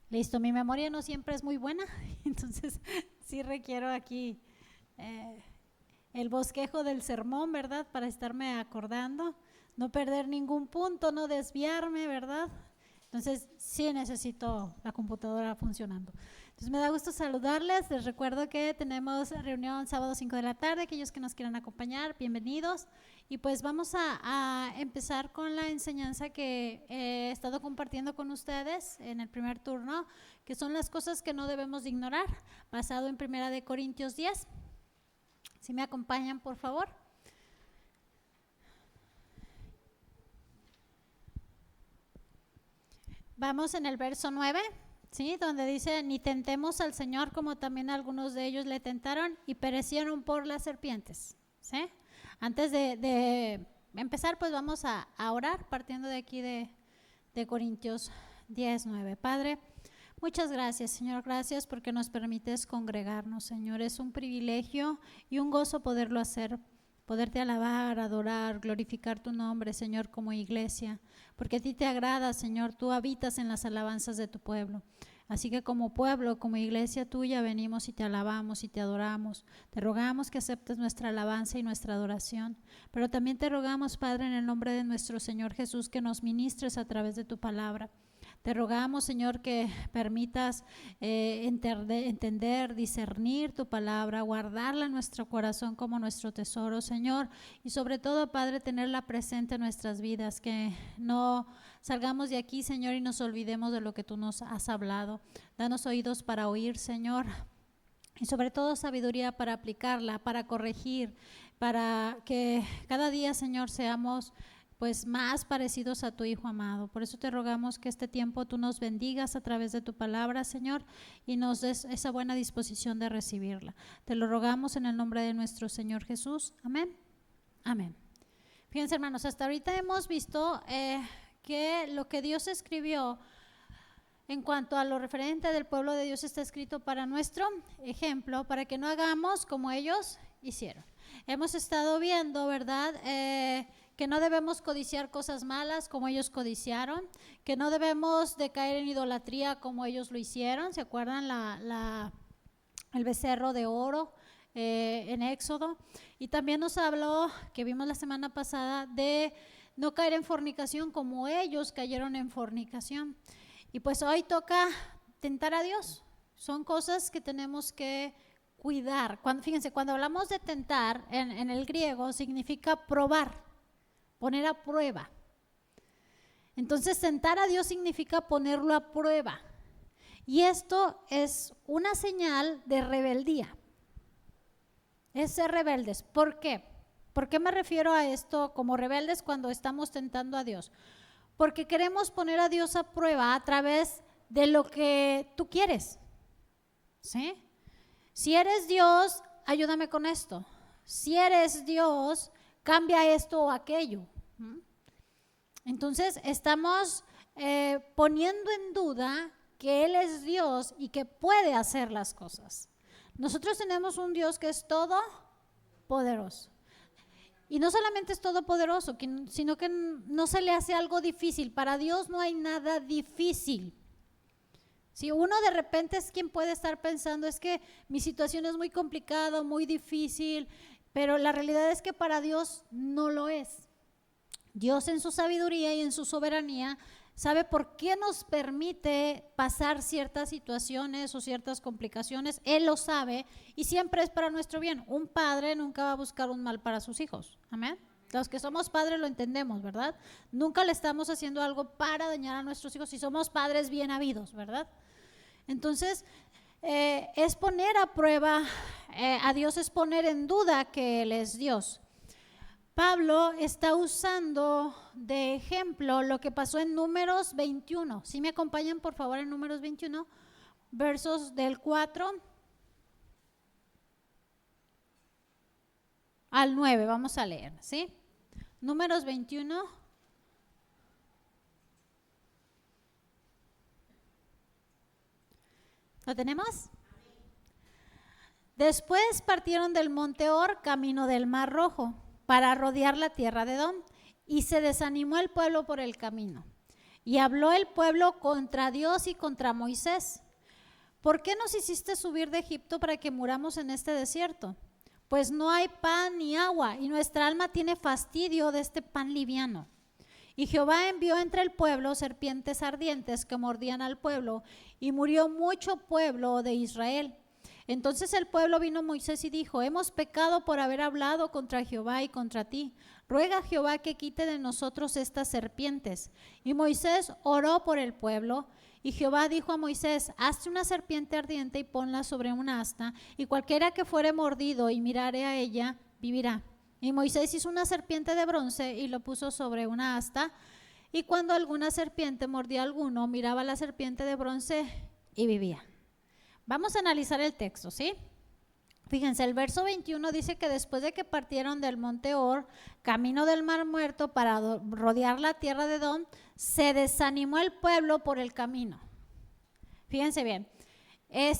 Listo, mi memoria no siempre es muy buena, entonces sí requiero aquí el bosquejo del sermón, ¿verdad? Para estarme acordando, no perder ningún punto, no desviarme, ¿verdad? Entonces sí necesito la computadora funcionando. Entonces me da gusto saludarles, les recuerdo que tenemos reunión sábado 5 de la tarde, aquellos que nos quieran acompañar, bienvenidos. Y pues vamos a empezar con la enseñanza que he estado compartiendo con ustedes en el primer turno, que son las cosas que no debemos de ignorar, basado en 1 Corintios 10. Si me acompañan, por favor. Vamos en el verso 9, ¿sí? Donde dice, ni tentemos al Señor como también algunos de ellos le tentaron y perecieron por las serpientes, ¿sí? Antes de empezar, pues vamos a orar partiendo de aquí de Corintios 10, 9. Padre, muchas gracias, Señor, gracias porque nos permites congregarnos, Señor. Es un privilegio y un gozo poderlo hacer, poderte alabar, adorar, glorificar tu nombre, Señor, como iglesia, porque a ti te agrada, Señor, tú habitas en las alabanzas de tu pueblo. Así que como pueblo, como iglesia tuya, venimos y te alabamos y te adoramos. Te rogamos que aceptes nuestra alabanza y nuestra adoración, pero también te rogamos, Padre, en el nombre de nuestro Señor Jesús, que nos ministres a través de tu palabra. Te rogamos, Señor, que permitas entender, discernir tu palabra, guardarla en nuestro corazón como nuestro tesoro, Señor, y sobre todo, Padre, tenerla presente en nuestras vidas, que no salgamos de aquí, Señor, y nos olvidemos de lo que tú nos has hablado. Danos oídos para oír, Señor, y sobre todo sabiduría para aplicarla, para corregir, para que cada día, Señor, seamos pues más parecidos a tu Hijo amado. Por eso te rogamos que este tiempo tú nos bendigas a través de tu palabra, Señor, y nos des esa buena disposición de recibirla. Te lo rogamos en el nombre de nuestro Señor Jesús. Amén. Amén. Fíjense, hermanos, hasta ahorita hemos visto que lo que Dios escribió en cuanto a lo referente del pueblo de Dios está escrito para nuestro ejemplo, para que no hagamos como ellos hicieron. Hemos estado viendo, ¿verdad?, que no debemos codiciar cosas malas como ellos codiciaron, que no debemos de caer en idolatría como ellos lo hicieron. ¿Se acuerdan el becerro de oro en Éxodo? Y también nos habló, que vimos la semana pasada, de no caer en fornicación como ellos cayeron en fornicación. Y pues hoy toca tentar a Dios. Son cosas que tenemos que cuidar. Fíjense, cuando hablamos de tentar en el griego significa probar, poner a prueba. Entonces, tentar a Dios significa ponerlo a prueba. Y esto es una señal de rebeldía. Es ser rebeldes. ¿Por qué? ¿Por qué me refiero a esto como rebeldes cuando estamos tentando a Dios? Porque queremos poner a Dios a prueba a través de lo que tú quieres, ¿sí? Si eres Dios, ayúdame con esto. Si eres Dios, cambia esto o aquello. Entonces estamos poniendo en duda que Él es Dios y que puede hacer las cosas. Nosotros tenemos un Dios que es todopoderoso. Y no solamente es todopoderoso, sino que no se le hace algo difícil. Para Dios no hay nada difícil. Si uno de repente es quien puede estar pensando, es que mi situación es muy complicada, muy difícil, pero la realidad es que para Dios no lo es. Dios en su sabiduría y en su soberanía sabe por qué nos permite pasar ciertas situaciones o ciertas complicaciones. Él lo sabe y siempre es para nuestro bien. Un padre nunca va a buscar un mal para sus hijos. Amén. Los que somos padres lo entendemos, ¿verdad? Nunca le estamos haciendo algo para dañar a nuestros hijos si somos padres bien habidos, ¿verdad? Entonces, es poner a prueba a Dios, es poner en duda que Él es Dios. Pablo está usando de ejemplo lo que pasó en Números 21. ¿Sí me acompañan, por favor, en Números 21? Versos del 4 al 9. Vamos a leer, ¿sí? Números 21. ¿Lo tenemos? Después partieron del monte Or, camino del Mar Rojo, para rodear la tierra de Edom, y se desanimó el pueblo por el camino. Y habló el pueblo contra Dios y contra Moisés. ¿Por qué nos hiciste subir de Egipto para que muramos en este desierto? Pues no hay pan ni agua, y nuestra alma tiene fastidio de este pan liviano. Y Jehová envió entre el pueblo serpientes ardientes que mordían al pueblo, y murió mucho pueblo de Israel. Entonces el pueblo vino a Moisés y dijo: hemos pecado por haber hablado contra Jehová y contra ti. Ruega a Jehová que quite de nosotros estas serpientes. Y Moisés oró por el pueblo. Y Jehová dijo a Moisés: hazte una serpiente ardiente y ponla sobre una asta, y cualquiera que fuere mordido y mirare a ella, vivirá. Y Moisés hizo una serpiente de bronce y lo puso sobre una asta, y cuando alguna serpiente mordía a alguno, miraba a la serpiente de bronce y vivía. Vamos a analizar el texto, ¿sí? Fíjense, el verso 21 dice que después de que partieron del monte Hor, camino del mar muerto para rodear la tierra de Edom, se desanimó el pueblo por el camino. Fíjense bien, en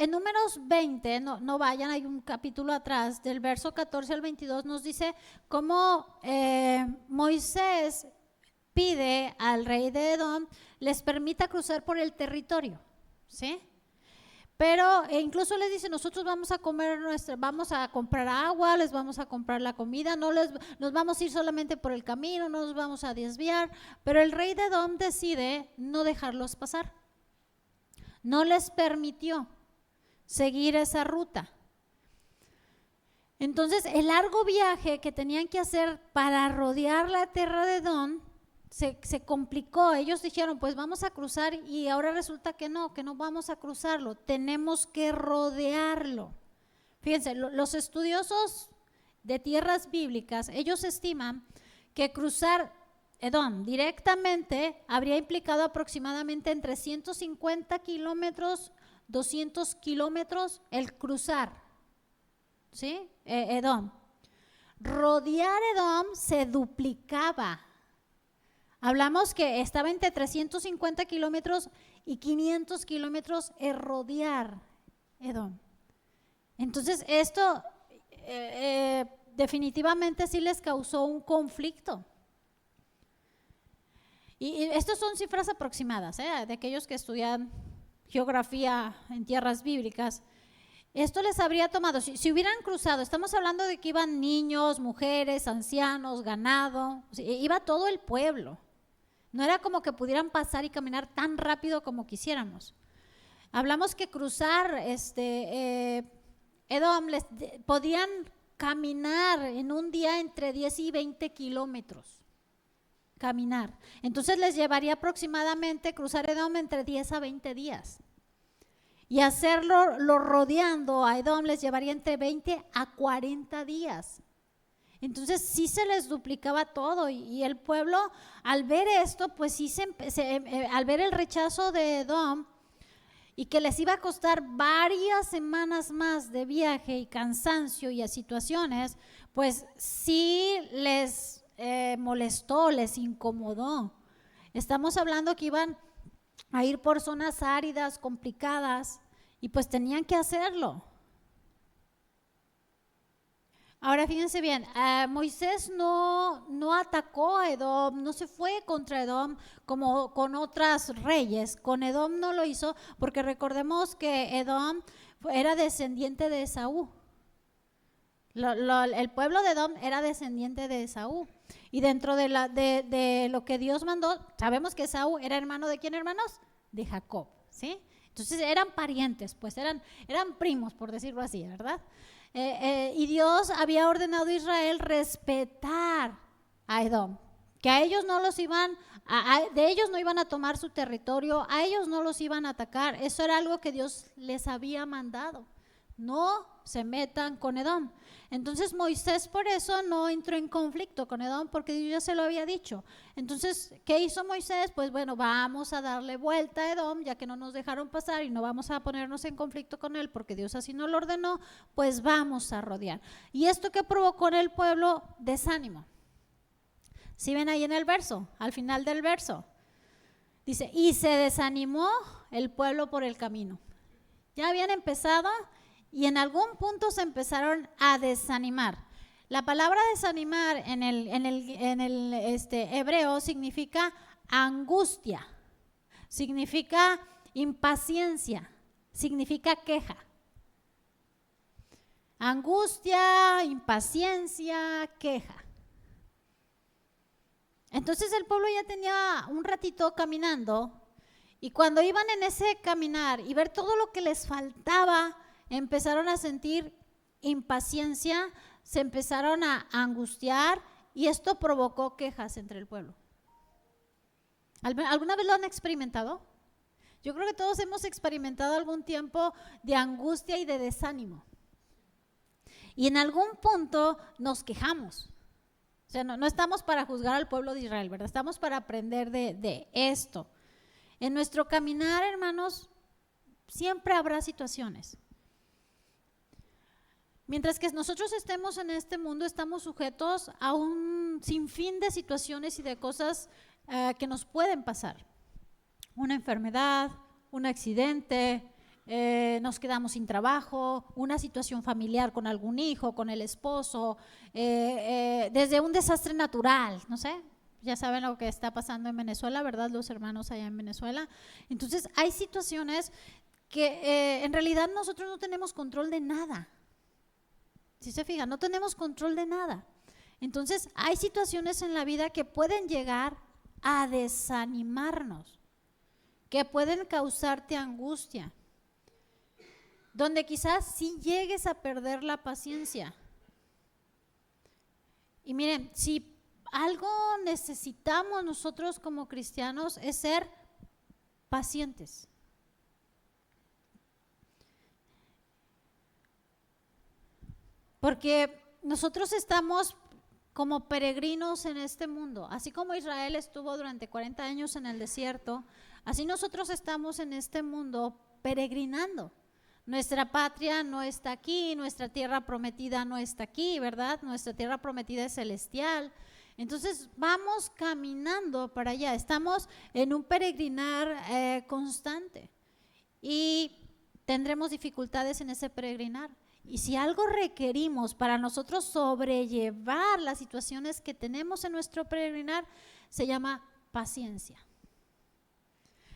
Números 20, no vayan, hay un capítulo atrás, del verso 14 al 22, nos dice cómo Moisés pide al rey de Edom les permita cruzar por el territorio, ¿sí? Pero incluso les dice: nosotros vamos a comer vamos a comprar agua, les vamos a comprar la comida, nos vamos a ir solamente por el camino, no nos vamos a desviar. Pero el rey de Edom decide no dejarlos pasar. No les permitió seguir esa ruta. Entonces, el largo viaje que tenían que hacer para rodear la tierra de Edom se complicó. Ellos dijeron: pues vamos a cruzar, y ahora resulta que no vamos a cruzarlo, tenemos que rodearlo. Fíjense, los estudiosos de tierras bíblicas, ellos estiman que cruzar Edom directamente habría implicado aproximadamente entre 150 kilómetros, 200 kilómetros el cruzar, ¿sí? Edom. Rodear Edom se duplicaba. Hablamos que estaba entre 350 kilómetros y 500 kilómetros el rodear Edom. Entonces esto definitivamente sí les causó un conflicto. Y estas son cifras aproximadas, de aquellos que estudian geografía en tierras bíblicas. Esto les habría tomado, si hubieran cruzado, estamos hablando de que iban niños, mujeres, ancianos, ganado, iba todo el pueblo. No era como que pudieran pasar y caminar tan rápido como quisiéramos. Hablamos que cruzar Edom, podían caminar en un día entre 10 y 20 kilómetros. Caminar. Entonces les llevaría aproximadamente cruzar Edom entre 10 a 20 días. Y hacerlo rodeando a Edom les llevaría entre 20 a 40 días. Entonces sí se les duplicaba todo, y el pueblo al ver esto, pues sí al ver el rechazo de Edom y que les iba a costar varias semanas más de viaje y cansancio y a situaciones, pues sí les molestó, les incomodó. Estamos hablando que iban a ir por zonas áridas, complicadas, y pues tenían que hacerlo. Ahora fíjense bien, Moisés no atacó a Edom, no se fue contra Edom como con otros reyes. Con Edom no lo hizo, porque recordemos que Edom era descendiente de Esaú. El pueblo de Edom era descendiente de Esaú. Y dentro de lo que Dios mandó, sabemos que Esaú era hermano de ¿quién, hermanos? De Jacob, ¿sí? Entonces eran parientes, pues eran primos, por decirlo así, ¿verdad? Y Dios había ordenado a Israel respetar a Edom, que a ellos no los de ellos no iban a tomar su territorio, a ellos no los iban a atacar. Eso era algo que Dios les había mandado: no se metan con Edom. Entonces Moisés por eso no entró en conflicto con Edom, porque Dios ya se lo había dicho. Entonces, ¿qué hizo Moisés? Pues bueno, vamos a darle vuelta a Edom, ya que no nos dejaron pasar y no vamos a ponernos en conflicto con él porque Dios así no lo ordenó, pues vamos a rodear. ¿Y esto qué provocó en el pueblo? Desánimo. ¿Sí ven ahí en el verso? Al final del verso dice: y se desanimó el pueblo por el camino. Ya habían empezado y en algún punto se empezaron a desanimar. La palabra desanimar en el hebreo significa angustia, significa impaciencia, significa queja. Angustia, impaciencia, queja. Entonces el pueblo ya tenía un ratito caminando y cuando iban en ese caminar y ver todo lo que les faltaba, empezaron a sentir impaciencia, se empezaron a angustiar y esto provocó quejas entre el pueblo. ¿Alguna vez lo han experimentado? Yo creo que todos hemos experimentado algún tiempo de angustia y de desánimo. Y en algún punto nos quejamos. O sea, no estamos para juzgar al pueblo de Israel, ¿verdad? Estamos para aprender de esto. En nuestro caminar, hermanos, siempre habrá situaciones. Mientras que nosotros estemos en este mundo, estamos sujetos a un sinfín de situaciones y de cosas que nos pueden pasar. Una enfermedad, un accidente, nos quedamos sin trabajo, una situación familiar con algún hijo, con el esposo, desde un desastre natural, no sé, ya saben lo que está pasando en Venezuela, ¿verdad? Los hermanos allá en Venezuela. Entonces hay situaciones que en realidad nosotros no tenemos control de nada. Si se fijan, no tenemos control de nada. Entonces hay situaciones en la vida que pueden llegar a desanimarnos, que pueden causarte angustia, donde quizás sí llegues a perder la paciencia. Y miren, si algo necesitamos nosotros como cristianos es ser pacientes. Porque nosotros estamos como peregrinos en este mundo. Así como Israel estuvo durante 40 años en el desierto, así nosotros estamos en este mundo peregrinando. Nuestra patria no está aquí, nuestra tierra prometida no está aquí, ¿verdad? Nuestra tierra prometida es celestial. Entonces vamos caminando para allá, estamos en un peregrinar constante y tendremos dificultades en ese peregrinar. Y si algo requerimos para nosotros sobrellevar las situaciones que tenemos en nuestro peregrinar, se llama paciencia.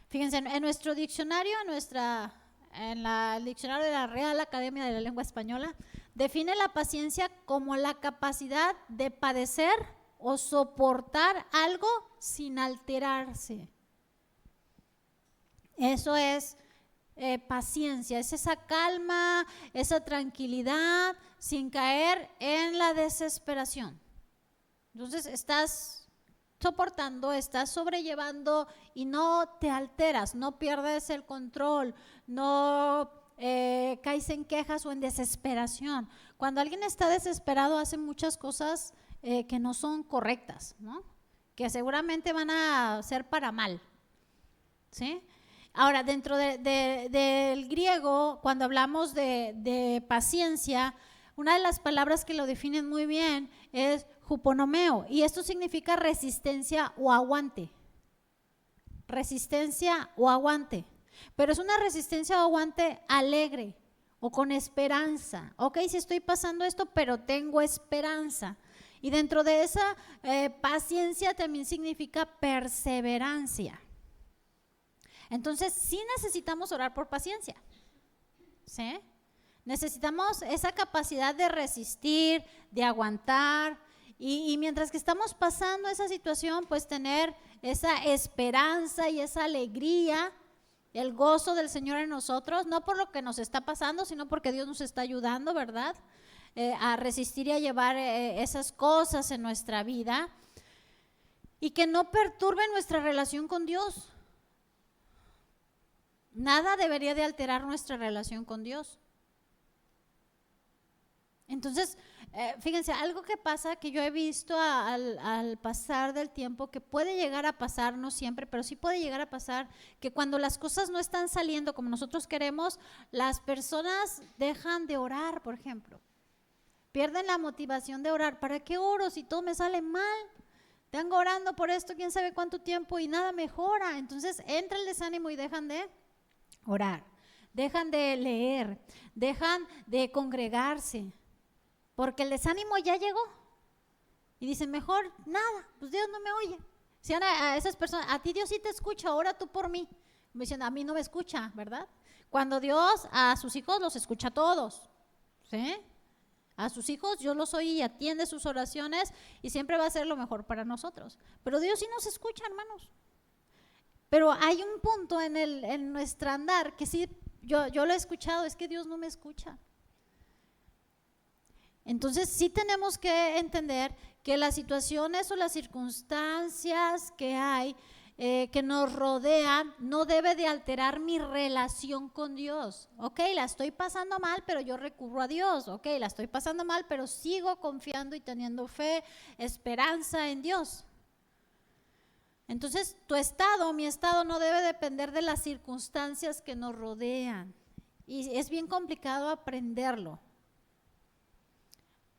Fíjense, en nuestro diccionario, el diccionario de la Real Academia de la Lengua Española, define la paciencia como la capacidad de padecer o soportar algo sin alterarse. Eso es paciencia, es esa calma, esa tranquilidad sin caer en la desesperación. Entonces estás soportando, estás sobrellevando y no te alteras, no pierdes el control, no caes en quejas o en desesperación. Cuando alguien está desesperado hace muchas cosas que no son correctas, ¿no? Que seguramente van a ser para mal, ¿sí? Ahora, dentro del griego, cuando hablamos de paciencia, una de las palabras que lo definen muy bien es huponomeo, y esto significa resistencia o aguante. Resistencia o aguante. Pero es una resistencia o aguante alegre o con esperanza. Ok, si estoy pasando esto, pero tengo esperanza. Y dentro de esa paciencia también significa perseverancia. Entonces, sí necesitamos orar por paciencia, ¿sí? Necesitamos esa capacidad de resistir, de aguantar, y mientras que estamos pasando esa situación, pues tener esa esperanza y esa alegría, el gozo del Señor en nosotros, no por lo que nos está pasando, sino porque Dios nos está ayudando, ¿verdad? A resistir y a llevar esas cosas en nuestra vida, y que no perturben nuestra relación con Dios. Nada debería de alterar nuestra relación con Dios. Entonces, fíjense, algo que pasa, que yo he visto al pasar del tiempo, que puede llegar a pasar, no siempre, pero sí puede llegar a pasar, que cuando las cosas no están saliendo como nosotros queremos, las personas dejan de orar, por ejemplo. Pierden la motivación de orar. ¿Para qué oro si todo me sale mal? Tengo orando por esto quién sabe cuánto tiempo y nada mejora. Entonces entra el desánimo y dejan de orar, dejan de leer, dejan de congregarse. porque el desánimo ya llegó. Y dicen, mejor nada, pues Dios no me oye. Decían a esas personas, a ti Dios sí te escucha, ora tú por mí. Me dicen, a mí no me escucha, ¿verdad? Cuando Dios a sus hijos los escucha a todos, ¿sí? A sus hijos Dios los oye y atiende sus oraciones y siempre va a ser lo mejor para nosotros. Pero Dios sí nos escucha, hermanos. Pero hay un punto en nuestro andar que sí, yo lo he escuchado, es que Dios no me escucha. Entonces sí tenemos que entender que las situaciones o las circunstancias que hay, que nos rodean, no debe de alterar mi relación con Dios. Ok, la estoy pasando mal, pero yo recurro a Dios. Ok, la estoy pasando mal, pero sigo confiando y teniendo fe, esperanza en Dios. Entonces tu estado, mi estado no debe depender de las circunstancias que nos rodean. Y es bien complicado aprenderlo.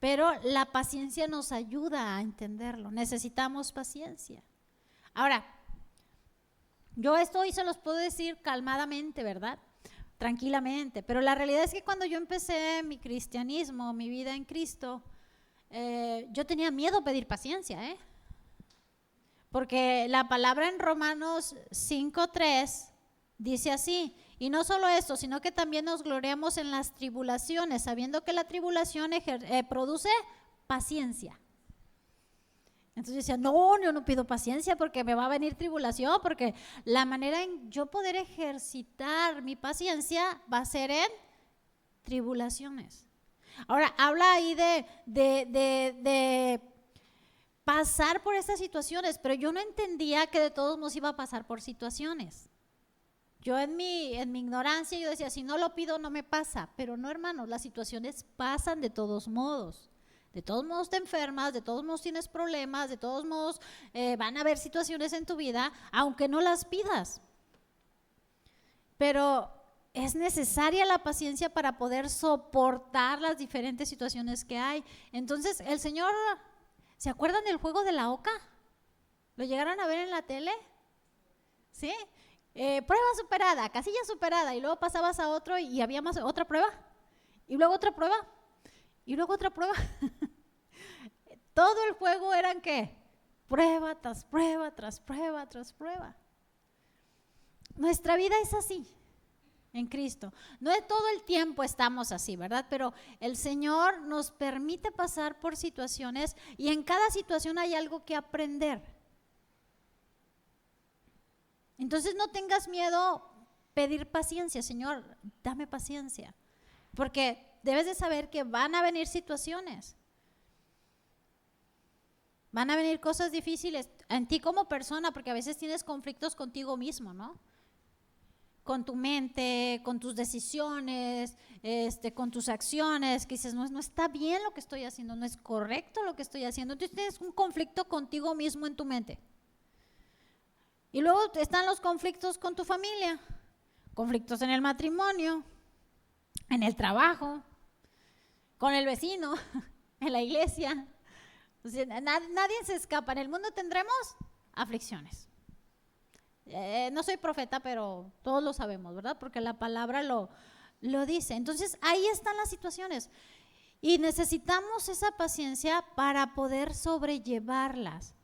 Pero la paciencia nos ayuda a entenderlo. Necesitamos paciencia. Ahora, yo esto hoy se los puedo decir calmadamente, ¿verdad? Tranquilamente. Pero la realidad es que cuando yo empecé mi cristianismo, mi vida en Cristo, yo tenía miedo a pedir paciencia, porque la palabra en Romanos 5:3 dice así: y no solo eso, sino que también nos gloriamos en las tribulaciones, sabiendo que la tribulación produce paciencia. Entonces yo decía, no, yo no pido paciencia porque me va a venir tribulación, porque la manera en yo poder ejercitar mi paciencia va a ser en tribulaciones. Ahora, habla ahí de pasar por estas situaciones, pero yo no entendía que de todos modos iba a pasar por situaciones. Yo en mi ignorancia yo decía, si no lo pido no me pasa, pero no, hermanos, las situaciones pasan de todos modos. De todos modos te enfermas, de todos modos tienes problemas, de todos modos van a haber situaciones en tu vida, aunque no las pidas. Pero es necesaria la paciencia para poder soportar las diferentes situaciones que hay. Entonces el Señor, ¿se acuerdan del juego de la oca? ¿Lo llegaron a ver en la tele? ¿Sí? Prueba superada, casilla superada, y luego pasabas a otro y había más, otra prueba, y luego otra prueba, y luego otra prueba. Todo el juego eran ¿qué? Prueba tras prueba, tras prueba, tras prueba. Nuestra vida es así en Cristo. No de todo el tiempo estamos así, ¿verdad? Pero el Señor nos permite pasar por situaciones y en cada situación hay algo que aprender. Entonces no tengas miedo pedir paciencia, Señor, dame paciencia, porque debes de saber que van a venir situaciones, van a venir cosas difíciles en ti como persona, porque a veces tienes conflictos contigo mismo, ¿no? Con tu mente, con tus decisiones, con tus acciones, que dices, no está bien lo que estoy haciendo, no es correcto lo que estoy haciendo, entonces tienes un conflicto contigo mismo en tu mente. Y luego están los conflictos con tu familia, conflictos en el matrimonio, en el trabajo, con el vecino, en la iglesia. O sea, nadie se escapa. En el mundo tendremos aflicciones. No soy profeta, pero todos lo sabemos, ¿verdad? Porque la palabra lo dice. Entonces, ahí están las situaciones. Y necesitamos esa paciencia para poder sobrellevarlas.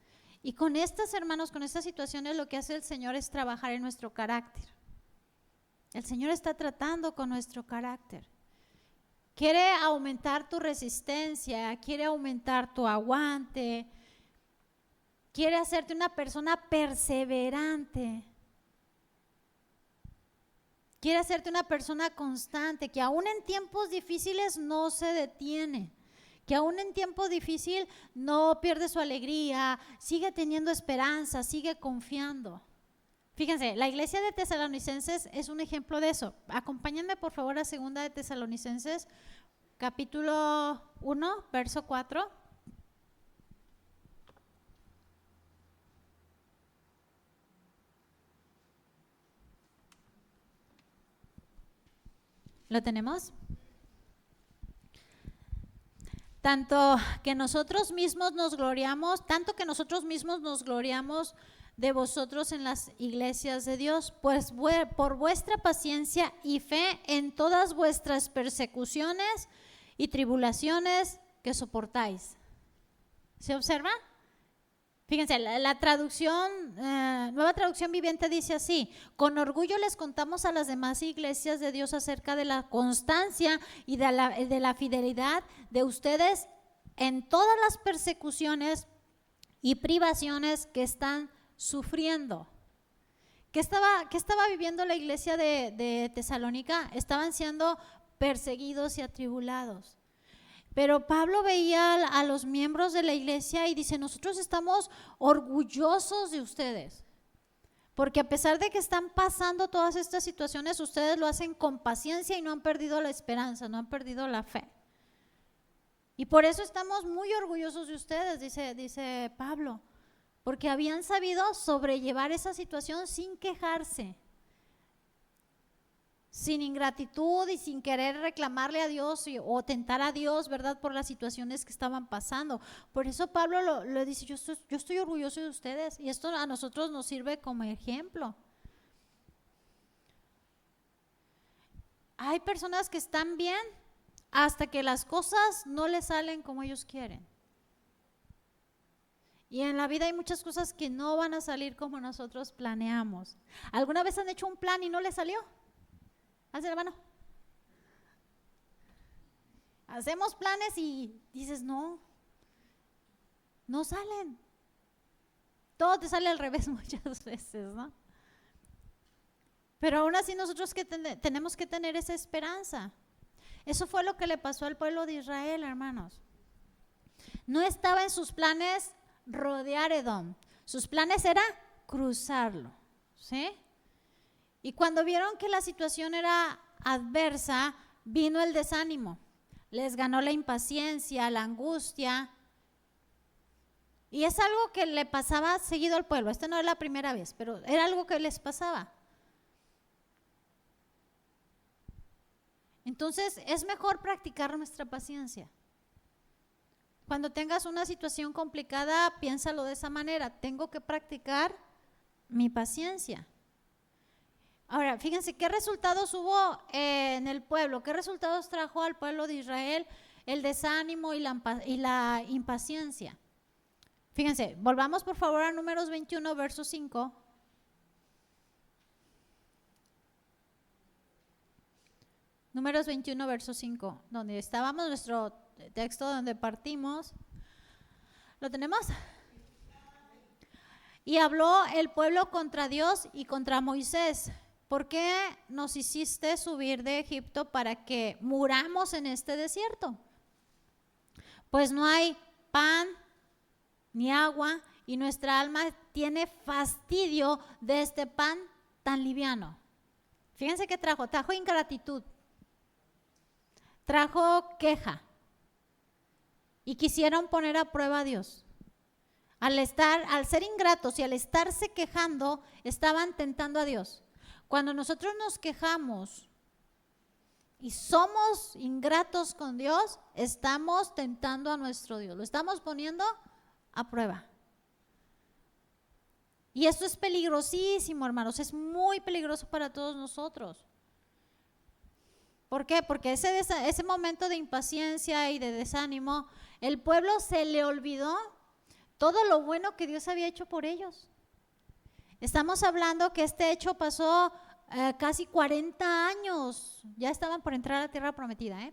Y con estas, hermanos, con estas situaciones, lo que hace el Señor es trabajar en nuestro carácter. El Señor está tratando con nuestro carácter. Quiere aumentar tu resistencia, quiere aumentar tu aguante, quiere hacerte una persona perseverante. Quiere hacerte una persona constante, que aún en tiempos difíciles no se detiene. Que aún en tiempo difícil no pierde su alegría, sigue teniendo esperanza, sigue confiando. Fíjense, la iglesia de Tesalonicenses es un ejemplo de eso. Acompáñenme por favor a 2 de Tesalonicenses, capítulo 1, verso 4. ¿Lo tenemos? Tanto que nosotros mismos nos gloriamos de vosotros en las iglesias de Dios, pues por vuestra paciencia y fe en todas vuestras persecuciones y tribulaciones que soportáis. ¿Se observa? Fíjense, la traducción, Nueva Traducción Viviente dice así: con orgullo les contamos a las demás iglesias de Dios acerca de la constancia y de la fidelidad de ustedes en todas las persecuciones y privaciones que están sufriendo. ¿Qué estaba viviendo la iglesia de Tesalónica? Estaban siendo perseguidos y atribulados. Pero Pablo veía a los miembros de la iglesia y dice: nosotros estamos orgullosos de ustedes, porque a pesar de que están pasando todas estas situaciones, ustedes lo hacen con paciencia y no han perdido la esperanza, no han perdido la fe. Y por eso estamos muy orgullosos de ustedes, dice Pablo, porque habían sabido sobrellevar esa situación sin quejarse, sin ingratitud y sin querer reclamarle a Dios o tentar a Dios, ¿verdad?, por las situaciones que estaban pasando. Por eso Pablo lo dice: yo estoy orgulloso de ustedes, y esto a nosotros nos sirve como ejemplo. Hay personas que están bien hasta que las cosas no les salen como ellos quieren. Y en la vida hay muchas cosas que no van a salir como nosotros planeamos. ¿Alguna vez han hecho un plan y no les salió? Alza la mano. Hacemos planes y dices: no salen. Todo te sale al revés muchas veces, ¿no? Pero aún así nosotros tenemos que tener esa esperanza. Eso fue lo que le pasó al pueblo de Israel, hermanos. No estaba en sus planes rodear Edom. Sus planes era cruzarlo, ¿sí? Y cuando vieron que la situación era adversa, vino el desánimo. Les ganó la impaciencia, la angustia. Y es algo que le pasaba seguido al pueblo. Esta no es la primera vez, pero era algo que les pasaba. Entonces, es mejor practicar nuestra paciencia. Cuando tengas una situación complicada, piénsalo de esa manera: tengo que practicar mi paciencia. Ahora, fíjense qué resultados hubo en el pueblo, qué resultados trajo al pueblo de Israel el desánimo y la impaciencia. Fíjense, volvamos por favor a Números 21, verso 5. Números 21, verso 5, donde estábamos, nuestro texto donde partimos. ¿Lo tenemos? Y habló el pueblo contra Dios y contra Moisés: ¿por qué nos hiciste subir de Egipto para que muramos en este desierto? Pues no hay pan ni agua, y nuestra alma tiene fastidio de este pan tan liviano. Fíjense que trajo ingratitud, trajo queja, y quisieron poner a prueba a Dios. Al ser ingratos y al estarse quejando, estaban tentando a Dios. Cuando nosotros nos quejamos y somos ingratos con Dios, estamos tentando a nuestro Dios, lo estamos poniendo a prueba. Y esto es peligrosísimo, hermanos, es muy peligroso para todos nosotros. ¿Por qué? Porque ese momento de impaciencia y de desánimo, el pueblo se le olvidó todo lo bueno que Dios había hecho por ellos. Estamos hablando que este hecho pasó casi 40 años, ya estaban por entrar a la tierra prometida,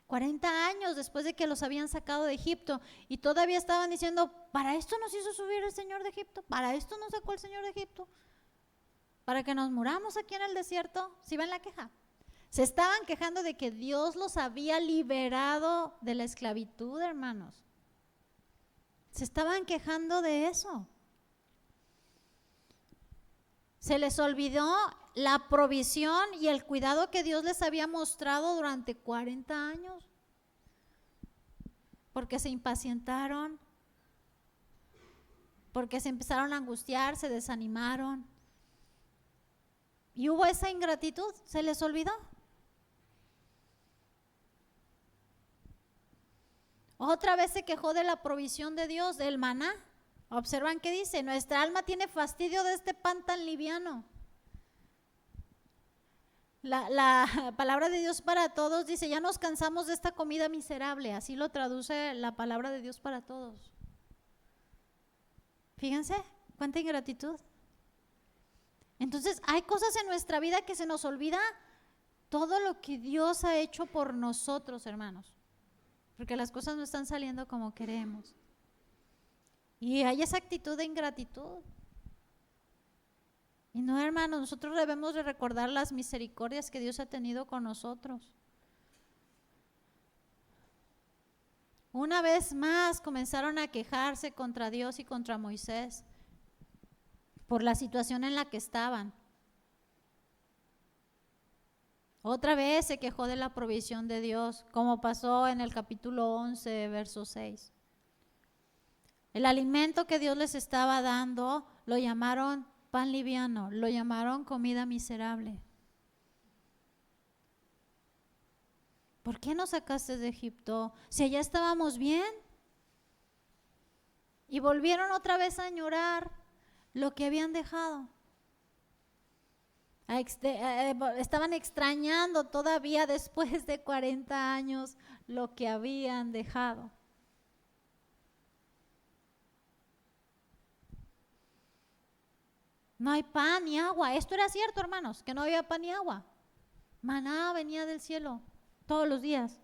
40 años después de que los habían sacado de Egipto, y todavía estaban diciendo: ¿para esto nos hizo subir el Señor de Egipto? ¿Para esto nos sacó el Señor de Egipto? ¿Para que nos muramos aquí en el desierto? ¿Sí ven la queja? Se estaban quejando de que Dios los había liberado de la esclavitud, hermanos. Se estaban quejando de eso. Se les olvidó la provisión y el cuidado que Dios les había mostrado durante 40 años. Porque se impacientaron, porque se empezaron a angustiar, se desanimaron. Y hubo esa ingratitud, se les olvidó. Otra vez se quejó de la provisión de Dios, del maná. Observan que dice: nuestra alma tiene fastidio de este pan tan liviano. la palabra de Dios para todos dice, ya nos cansamos de esta comida miserable. Así lo traduce la palabra de Dios para todos. Fíjense, cuánta ingratitud. Entonces, hay cosas en nuestra vida que se nos olvida todo lo que Dios ha hecho por nosotros, hermanos. Porque las cosas no están saliendo como queremos. Y hay esa actitud de ingratitud. Y no, hermanos, nosotros debemos de recordar las misericordias que Dios ha tenido con nosotros. Una vez más comenzaron a quejarse contra Dios y contra Moisés por la situación en la que estaban. Otra vez se quejó de la provisión de Dios, como pasó en el capítulo 11, verso 6. El alimento que Dios les estaba dando lo llamaron pan liviano, lo llamaron comida miserable. ¿Por qué nos sacaste de Egipto? Si allá estábamos bien. Y volvieron otra vez a añorar lo que habían dejado. Estaban extrañando todavía después de 40 años lo que habían dejado. No hay pan ni agua. Esto era cierto, hermanos, que no había pan ni agua. Maná venía del cielo todos los días.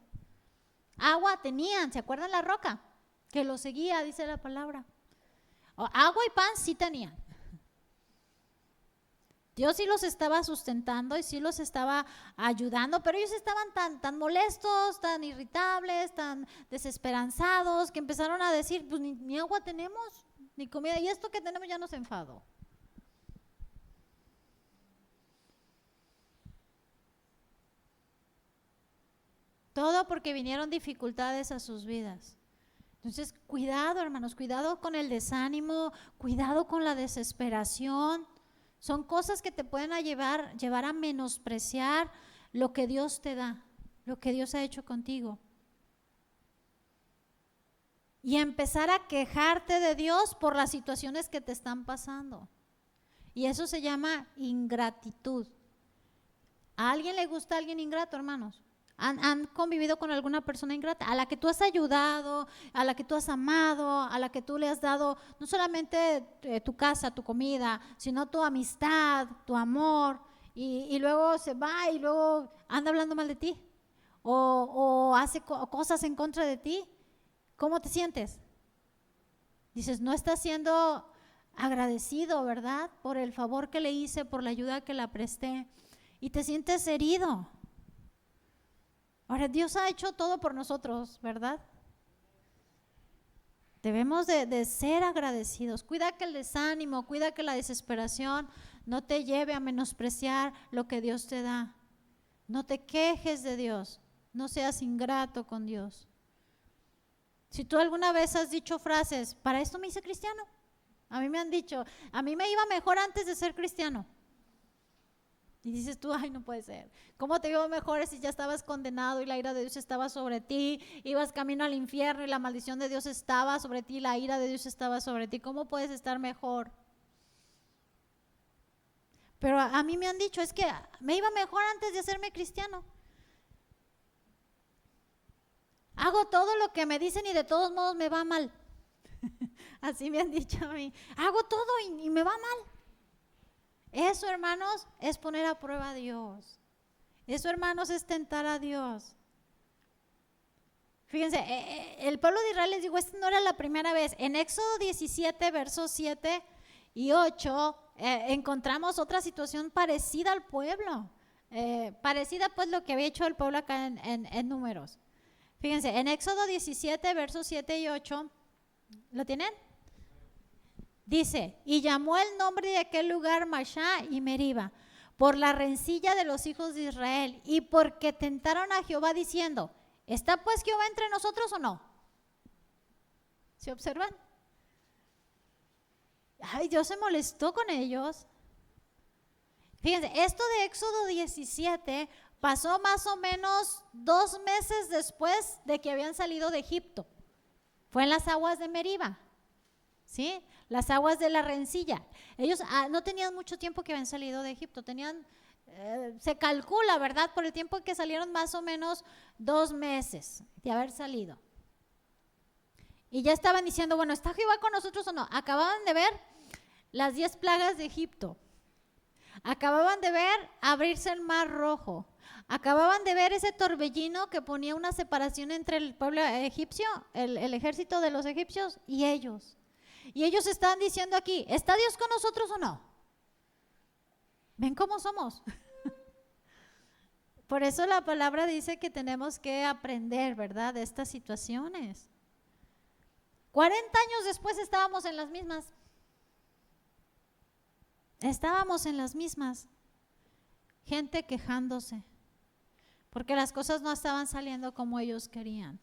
Agua tenían, ¿se acuerdan la roca? Que lo seguía, dice la palabra. Agua y pan sí tenían. Dios sí los estaba sustentando y sí los estaba ayudando, pero ellos estaban tan molestos, tan irritables, tan desesperanzados, que empezaron a decir, pues ni agua tenemos, ni comida, y esto que tenemos ya nos enfadó. Todo porque vinieron dificultades a sus vidas. Entonces, cuidado, hermanos, cuidado con el desánimo, cuidado con la desesperación. Son cosas que te pueden llevar a menospreciar lo que Dios te da, lo que Dios ha hecho contigo. Y empezar a quejarte de Dios por las situaciones que te están pasando. Y eso se llama ingratitud. ¿A alguien le gusta alguien ingrato, hermanos? ¿Han convivido con alguna persona ingrata? A la que tú has ayudado, a la que tú has amado, a la que tú le has dado no solamente tu casa, tu comida, sino tu amistad, tu amor, y luego se va y luego anda hablando mal de ti o hace cosas en contra de ti. ¿Cómo te sientes? Dices, no estás siendo agradecido, ¿verdad? Por el favor que le hice, por la ayuda que le presté, y te sientes herido. Ahora, Dios ha hecho todo por nosotros, ¿verdad? Debemos de ser agradecidos. Cuida que el desánimo, cuida que la desesperación no te lleve a menospreciar lo que Dios te da. No te quejes de Dios, no seas ingrato con Dios. Si tú alguna vez has dicho frases, para esto me hice cristiano. A mí me han dicho, a mí me iba mejor antes de ser cristiano. Y dices tú, ay, no puede ser. ¿Cómo te iba mejor si ya estabas condenado y la ira de Dios estaba sobre ti? Ibas camino al infierno y la maldición de Dios estaba sobre ti, la ira de Dios estaba sobre ti. ¿Cómo puedes estar mejor? Pero a mí me han dicho, es que me iba mejor antes de hacerme cristiano. Hago todo lo que me dicen y de todos modos me va mal. Así me han dicho a mí. Hago todo y me va mal. Eso, hermanos, es poner a prueba a Dios. Eso, hermanos, es tentar a Dios. Fíjense, el pueblo de Israel, les digo, esta no era la primera vez. En Éxodo 17, versos 7 y 8, encontramos otra situación parecida al pueblo. Parecida pues lo que había hecho el pueblo acá en Números. Fíjense, en Éxodo 17, versos 7 y 8, ¿lo tienen? Dice, y llamó el nombre de aquel lugar Mashá y Meriba, por la rencilla de los hijos de Israel, y porque tentaron a Jehová diciendo, ¿está pues Jehová entre nosotros o no? ¿Se observan? Ay, Dios se molestó con ellos. Fíjense, esto de Éxodo 17 pasó más o menos 2 meses después de que habían salido de Egipto. Fue en las aguas de Meriba, ¿sí? Las aguas de la rencilla. Ellos no tenían mucho tiempo que habían salido de Egipto, tenían se calcula, ¿verdad? Por el tiempo en que salieron, más o menos 2 meses de haber salido. Y ya estaban diciendo, bueno, ¿está Jehová con nosotros o no? Acababan de ver las 10 plagas de Egipto. Acababan de ver abrirse el mar rojo. Acababan de ver ese torbellino que ponía una separación entre el pueblo egipcio, el ejército de los egipcios y ellos. Y ellos están diciendo aquí, ¿está Dios con nosotros o no? ¿Ven cómo somos? Por eso la palabra dice que tenemos que aprender, ¿verdad?, de estas situaciones. 40 años después estábamos en las mismas. Estábamos en las mismas. Gente quejándose, porque las cosas no estaban saliendo como ellos querían.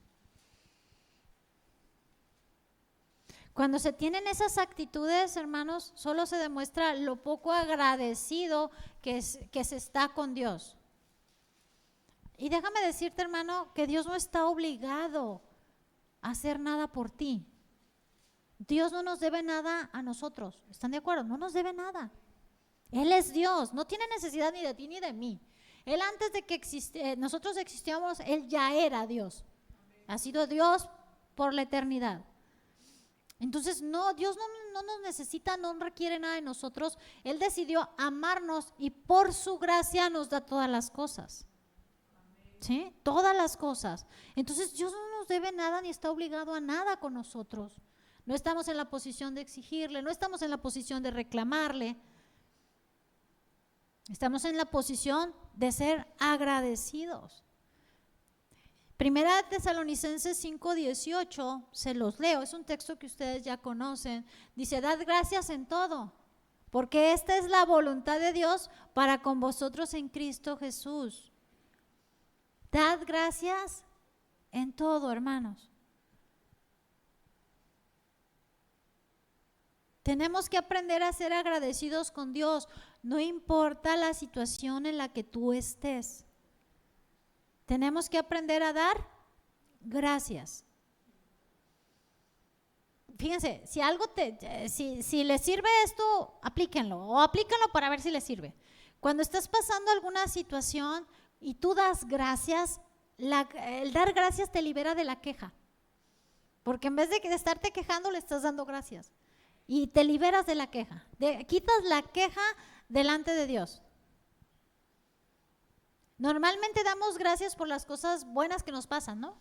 Cuando se tienen esas actitudes, hermanos, solo se demuestra lo poco agradecido que se está con Dios. Y déjame decirte, hermano, que Dios no está obligado a hacer nada por ti. Dios no nos debe nada a nosotros. ¿Están de acuerdo? No nos debe nada. Él es Dios, no tiene necesidad ni de ti ni de mí. Él, antes de que nosotros existíamos, Él ya era Dios. Ha sido Dios por la eternidad. Entonces, no, Dios no nos necesita, no requiere nada de nosotros. Él decidió amarnos y por su gracia nos da todas las cosas. ¿Sí? Todas las cosas. Entonces, Dios no nos debe nada ni está obligado a nada con nosotros. No estamos en la posición de exigirle, no estamos en la posición de reclamarle. Estamos en la posición de ser agradecidos. Primera Tesalonicenses 5:18, se los leo, es un texto que ustedes ya conocen. Dice, dad gracias en todo, porque esta es la voluntad de Dios para con vosotros en Cristo Jesús. Dad gracias en todo, hermanos. Tenemos que aprender a ser agradecidos con Dios, no importa la situación en la que tú estés. Tenemos que aprender a dar gracias. Fíjense, si algo si les sirve esto, aplíquenlo o aplíquenlo para ver si les sirve. Cuando estás pasando alguna situación y tú das gracias, el dar gracias te libera de la queja. Porque en vez de estarte quejando, le estás dando gracias. Y te liberas de la queja. Quitas la queja delante de Dios. Normalmente damos gracias por las cosas buenas que nos pasan, ¿no?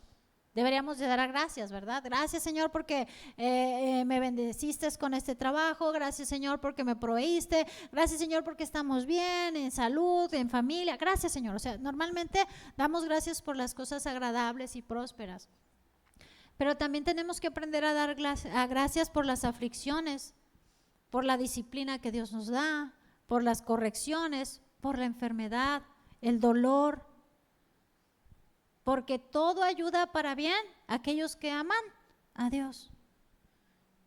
Deberíamos de dar gracias, ¿verdad? Gracias, Señor, porque me bendeciste con este trabajo. Gracias, Señor, porque me proveíste. Gracias, Señor, porque estamos bien, en salud, en familia. Gracias, Señor. O sea, normalmente damos gracias por las cosas agradables y prósperas. Pero también tenemos que aprender a dar gracias por las aflicciones, por la disciplina que Dios nos da, por las correcciones, por la enfermedad, el dolor, porque todo ayuda para bien a aquellos que aman a Dios.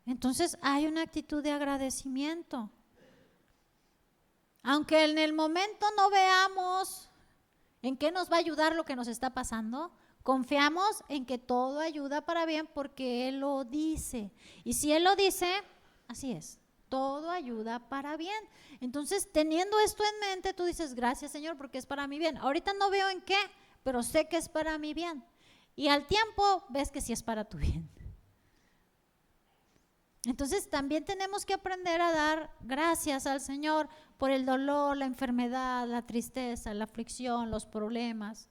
Entonces hay una actitud de agradecimiento. Aunque en el momento no veamos en qué nos va a ayudar lo que nos está pasando, confiamos en que todo ayuda para bien porque Él lo dice. Y si Él lo dice, así es. Todo ayuda para bien. Entonces, teniendo esto en mente, tú dices, gracias, Señor, porque es para mi bien. Ahorita no veo en qué, pero sé que es para mi bien. Y al tiempo ves que sí es para tu bien. Entonces, también tenemos que aprender a dar gracias al Señor por el dolor, la enfermedad, la tristeza, la aflicción, los problemas.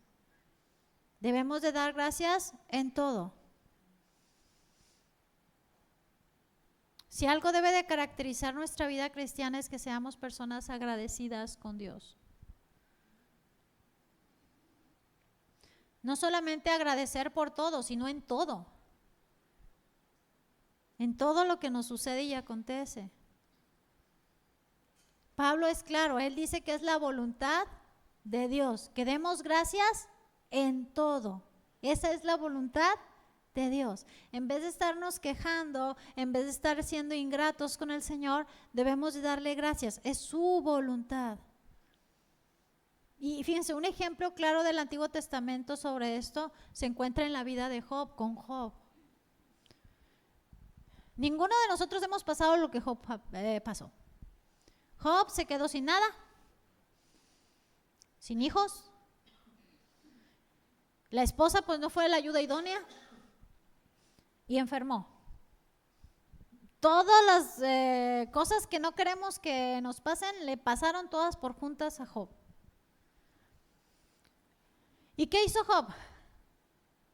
Debemos de dar gracias en todo. Si algo debe de caracterizar nuestra vida cristiana es que seamos personas agradecidas con Dios. No solamente agradecer por todo, sino en todo. En todo lo que nos sucede y acontece. Pablo es claro, él dice que es la voluntad de Dios, que demos gracias en todo. Esa es la voluntad de Dios. En vez de estarnos quejando, en vez de estar siendo ingratos con el Señor, debemos de darle gracias. Es su voluntad. Y fíjense, un ejemplo claro del Antiguo Testamento sobre esto se encuentra en la vida de Job, con Job. Ninguno de nosotros hemos pasado lo que Job pasó. Job se quedó sin nada. sin hijos. La esposa pues no fue la ayuda idónea y enfermó. Todas las cosas que no queremos que nos pasen le pasaron todas por juntas a Job. ¿Y qué hizo Job?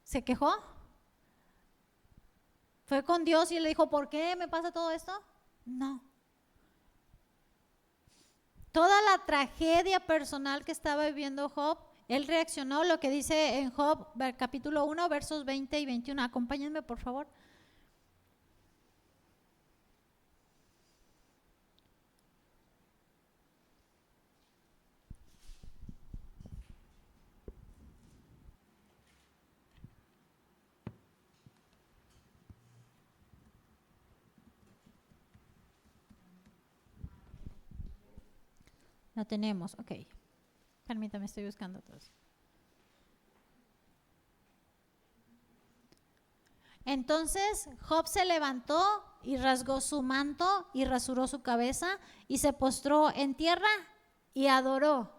¿Se quejó? ¿Fue con Dios y le dijo, ¿por qué me pasa todo esto? No. Toda la tragedia personal que estaba viviendo Job, él reaccionó, lo que dice en Job capítulo 1, versos 20 y 21. Acompáñenme, por favor. Lo tenemos, ok. Permítame, estoy buscando todo eso. Entonces Job se levantó y rasgó su manto y rasuró su cabeza y se postró en tierra y adoró.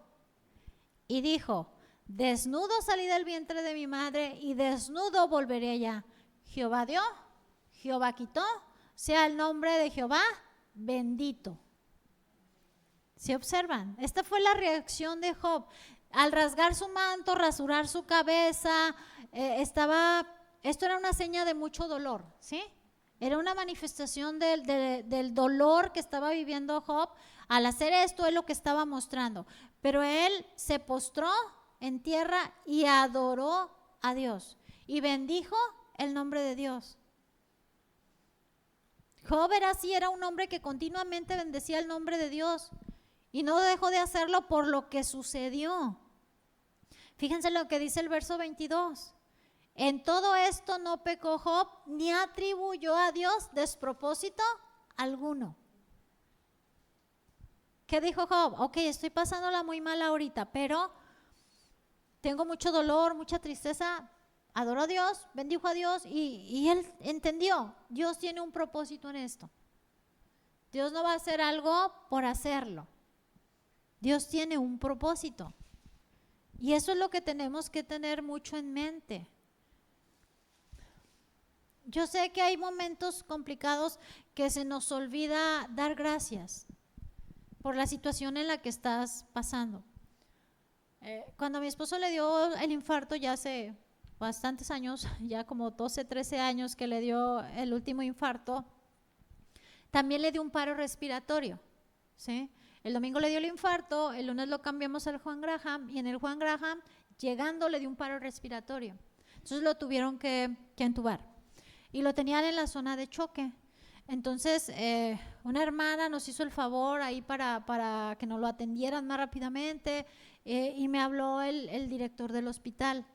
Y dijo, desnudo salí del vientre de mi madre y desnudo volveré allá. Jehová dio, Jehová quitó, sea el nombre de Jehová bendito. ¿Se observan? Esta fue la reacción de Job. Al rasgar su manto, rasurar su cabeza, esto era una seña de mucho dolor, ¿sí? Era una manifestación del dolor que estaba viviendo Job. Al hacer esto es lo que estaba mostrando. Pero él se postró en tierra y adoró a Dios y bendijo el nombre de Dios. Job era así, era un hombre que continuamente bendecía el nombre de Dios. Y no dejó de hacerlo por lo que sucedió. Fíjense lo que dice el verso 22. En todo esto no pecó Job ni atribuyó a Dios despropósito alguno. ¿Qué dijo Job? Ok, estoy pasándola muy mal ahorita, pero tengo mucho dolor, mucha tristeza. Adoró a Dios, bendijo a Dios y él entendió, Dios tiene un propósito en esto. Dios no va a hacer algo por hacerlo. Dios tiene un propósito. Y eso es lo que tenemos que tener mucho en mente. Yo sé que hay momentos complicados que se nos olvida dar gracias por la situación en la que estás pasando. Cuando a mi esposo le dio el infarto ya hace bastantes años, ya como 12, 13 años que le dio el último infarto, también le dio un paro respiratorio, ¿sí? El domingo le dio el infarto, el lunes lo cambiamos al Juan Graham y en el Juan Graham, llegando, le dio un paro respiratorio. Entonces lo tuvieron que entubar y lo tenían en la zona de choque. Entonces una hermana nos hizo el favor ahí para que nos lo atendieran más rápidamente y me habló el director del hospital.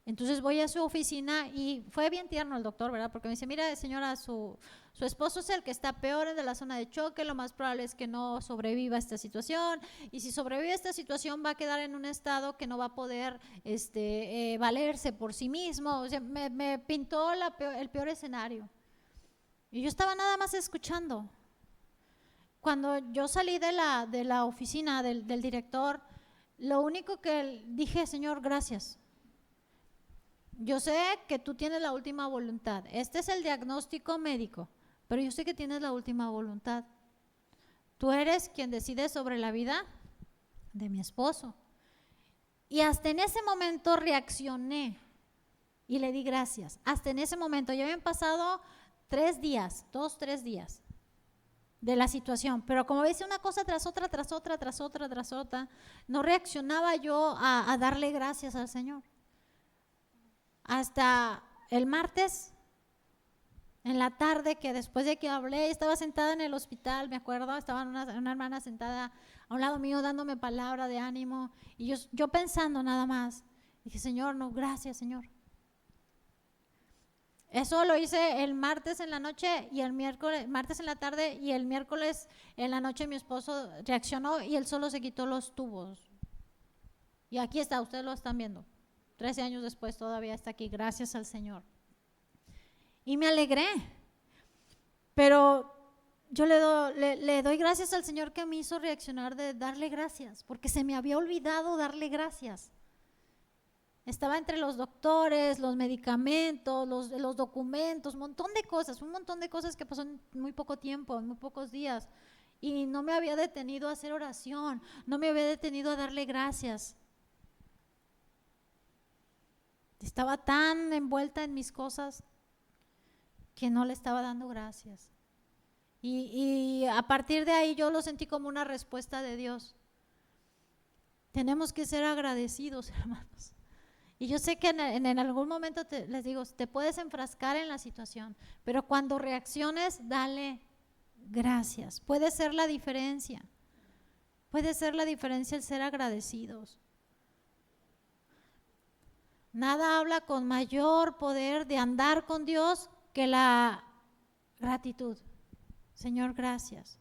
Entonces voy a su oficina y fue bien tierno el doctor, ¿verdad? Porque me dice, mira señora, su esposo es el que está peor de la zona de choque, lo más probable es que no sobreviva a esta situación y si sobrevive a esta situación va a quedar en un estado que no va a poder valerse por sí mismo. O sea, me pintó el peor escenario y yo estaba nada más escuchando. Cuando yo salí de la oficina del director, lo único que dije, Señor, gracias. Yo sé que tú tienes la última voluntad. Este es el diagnóstico médico, pero yo sé que tienes la última voluntad. Tú eres quien decide sobre la vida de mi esposo. Y hasta en ese momento reaccioné y le di gracias. Hasta en ese momento, ya habían pasado 3 días, 2, 3 días de la situación, pero como ves, una cosa tras otra, tras otra, tras otra, tras otra, no reaccionaba yo a darle gracias al Señor. Hasta el martes, en la tarde, que después de que hablé, estaba sentada en el hospital, me acuerdo, estaba una hermana sentada a un lado mío dándome palabra de ánimo y yo pensando nada más, dije, Señor, no, gracias, Señor. Eso lo hice el martes en la noche y el miércoles, martes en la tarde y el miércoles en la noche mi esposo reaccionó y él solo se quitó los tubos. Y aquí está, ustedes lo están viendo. 13 años después todavía está aquí, gracias al Señor. Y me alegré, pero yo le doy gracias al Señor que me hizo reaccionar de darle gracias, porque se me había olvidado darle gracias. Estaba entre los doctores, los medicamentos, los documentos, un montón de cosas que pasó en muy poco tiempo, en muy pocos días. Y no me había detenido a hacer oración, no me había detenido a darle gracias. Estaba tan envuelta en mis cosas que no le estaba dando gracias. Y a partir de ahí yo lo sentí como una respuesta de Dios. Tenemos que ser agradecidos, hermanos. Y yo sé que en algún momento les digo, te puedes enfrascar en la situación, pero cuando reacciones, dale gracias. Puede ser la diferencia. Puede ser la diferencia el ser agradecidos. Nada habla con mayor poder de andar con Dios que la gratitud. Señor, gracias.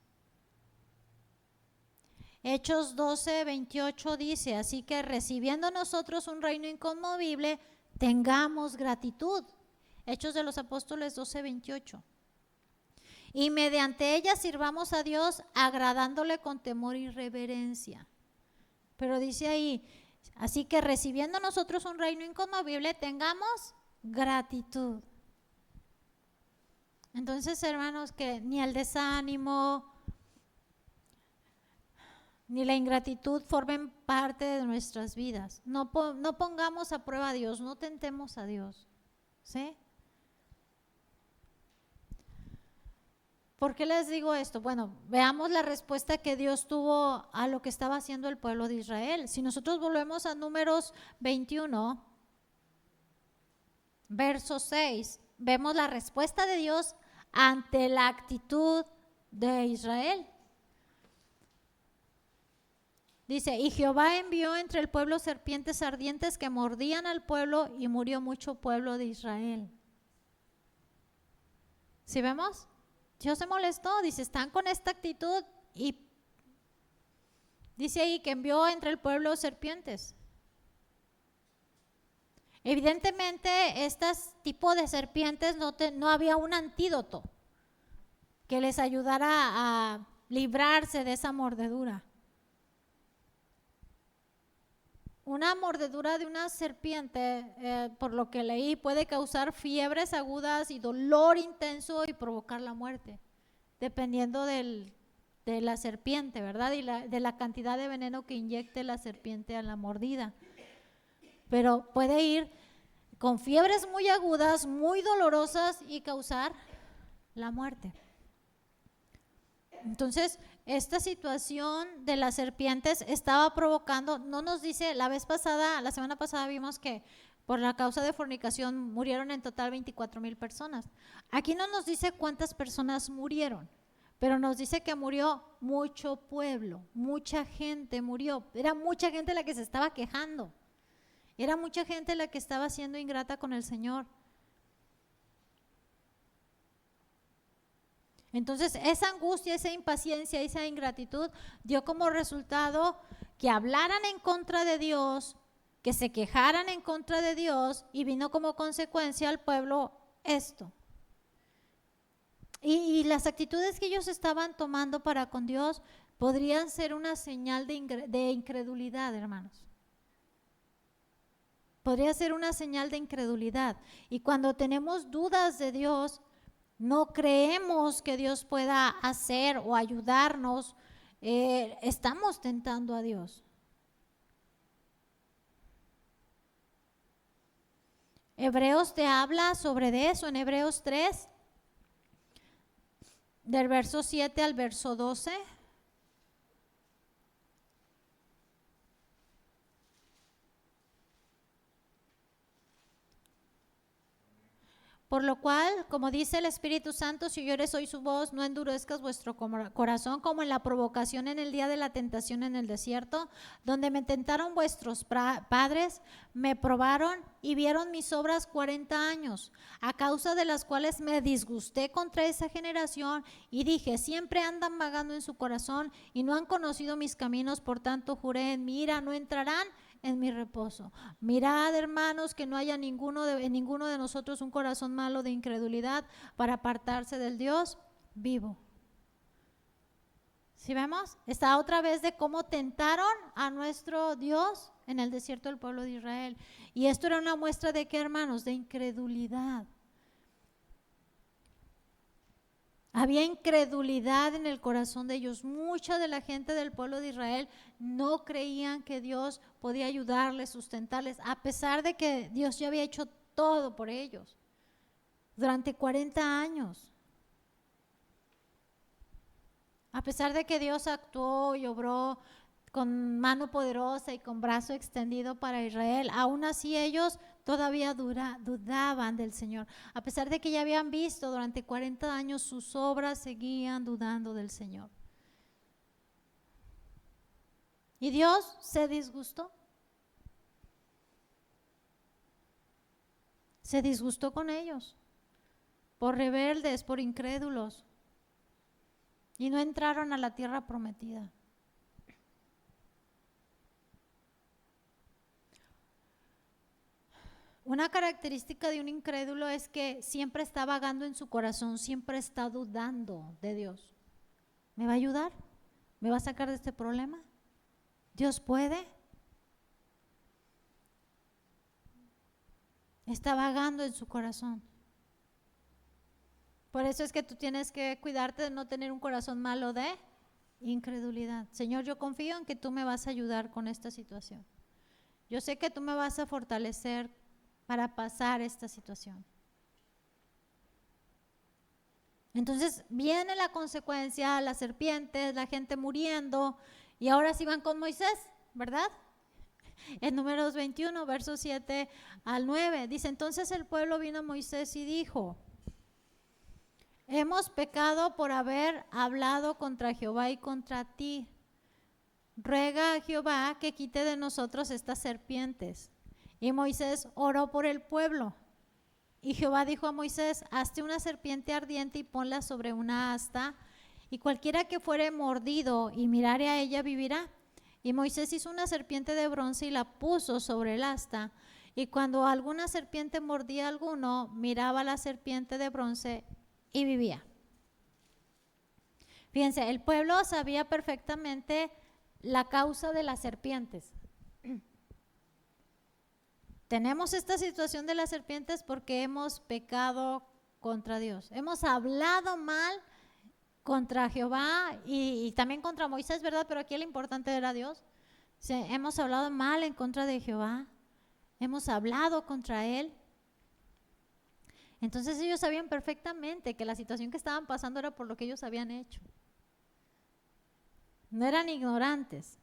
Hechos 12:28 dice, así que recibiendo nosotros un reino inconmovible, tengamos gratitud. Hechos de los Apóstoles 12:28. Y mediante ella sirvamos a Dios agradándole con temor y reverencia. Pero dice ahí, así que recibiendo nosotros un reino inconmovible, tengamos gratitud. Entonces, hermanos, que ni el desánimo ni la ingratitud formen parte de nuestras vidas. No pongamos a prueba a Dios, no tentemos a Dios. ¿Sí? ¿Por qué les digo esto? Bueno, veamos la respuesta que Dios tuvo a lo que estaba haciendo el pueblo de Israel. Si nosotros volvemos a Números 21, verso 6, vemos la respuesta de Dios ante la actitud de Israel. Dice, y Jehová envió entre el pueblo serpientes ardientes que mordían al pueblo y murió mucho pueblo de Israel. ¿Sí vemos? Dios se molestó, dice, están con esta actitud y dice ahí que envió entre el pueblo serpientes. Evidentemente, este tipo de serpientes no había un antídoto que les ayudara a librarse de esa mordedura. Una mordedura de una serpiente, por lo que leí, puede causar fiebres agudas y dolor intenso y provocar la muerte, dependiendo de la serpiente, ¿verdad? Y de la cantidad de veneno que inyecte la serpiente a la mordida. Pero puede ir con fiebres muy agudas, muy dolorosas y causar la muerte. Entonces, esta situación de las serpientes estaba provocando, no nos dice, la semana pasada vimos que por la causa de fornicación murieron en total 24,000 personas. Aquí no nos dice cuántas personas murieron, pero nos dice que murió mucho pueblo, mucha gente murió. Era mucha gente la que se estaba quejando, era mucha gente la que estaba siendo ingrata con el Señor. Entonces, esa angustia, esa impaciencia, esa ingratitud dio como resultado que hablaran en contra de Dios, que se quejaran en contra de Dios, y vino como consecuencia al pueblo esto. Y las actitudes que ellos estaban tomando para con Dios podrían ser una señal de incredulidad, hermanos. Podría ser una señal de incredulidad. Y cuando tenemos dudas de Dios, no creemos que Dios pueda hacer o ayudarnos, estamos tentando a Dios. Hebreos te habla sobre eso, en Hebreos 3, del verso 7 al verso 12. Por lo cual, como dice el Espíritu Santo, si oyeres hoy su voz, no endurezcas vuestro corazón como en la provocación en el día de la tentación en el desierto, donde me tentaron vuestros padres, me probaron y vieron mis obras 40 años, a causa de las cuales me disgusté contra esa generación y dije, siempre andan vagando en su corazón y no han conocido mis caminos, por tanto juré en mi ira, no entrarán en mi reposo. Mirad, hermanos, que no haya en ninguno de nosotros un corazón malo de incredulidad para apartarse del Dios vivo. ¿Sí vemos? Está otra vez de cómo tentaron a nuestro Dios en el desierto del pueblo de Israel. Y esto era una muestra de qué, hermanos, de incredulidad. Había incredulidad en el corazón de ellos. Mucha de la gente del pueblo de Israel no creían que Dios podía ayudarles, sustentarles, a pesar de que Dios ya había hecho todo por ellos durante 40 años. A pesar de que Dios actuó y obró con mano poderosa y con brazo extendido para Israel, aún así ellos todavía dudaban del Señor. A pesar de que ya habían visto durante 40 años sus obras, seguían dudando del Señor. Y Dios se disgustó. Se disgustó con ellos, por rebeldes, por incrédulos. Y no entraron a la tierra prometida. Una característica de un incrédulo es que siempre está vagando en su corazón, siempre está dudando de Dios. ¿Me va a ayudar? ¿Me va a sacar de este problema? ¿Dios puede? Está vagando en su corazón. Por eso es que tú tienes que cuidarte de no tener un corazón malo de incredulidad. Señor, yo confío en que tú me vas a ayudar con esta situación. Yo sé que tú me vas a fortalecer para pasar esta situación. Entonces viene la consecuencia, las serpientes, la gente muriendo, y ahora sí van con Moisés, ¿verdad? En Números 21, versos 7 al 9, dice: entonces el pueblo vino a Moisés y dijo: hemos pecado por haber hablado contra Jehová y contra ti. Ruega a Jehová que quite de nosotros estas serpientes. Y Moisés oró por el pueblo. Y Jehová dijo a Moisés: hazte una serpiente ardiente y ponla sobre una asta, y cualquiera que fuere mordido y mirare a ella vivirá. Y Moisés hizo una serpiente de bronce y la puso sobre el asta. Y cuando alguna serpiente mordía a alguno, miraba la serpiente de bronce y vivía. Fíjense, el pueblo sabía perfectamente la causa de las serpientes. Tenemos esta situación de las serpientes porque hemos pecado contra Dios. Hemos hablado mal contra Jehová y también contra Moisés, ¿verdad? Pero aquí el importante era Dios. Sí, hemos hablado mal en contra de Jehová. Hemos hablado contra Él. Entonces ellos sabían perfectamente que la situación que estaban pasando era por lo que ellos habían hecho. No eran ignorantes.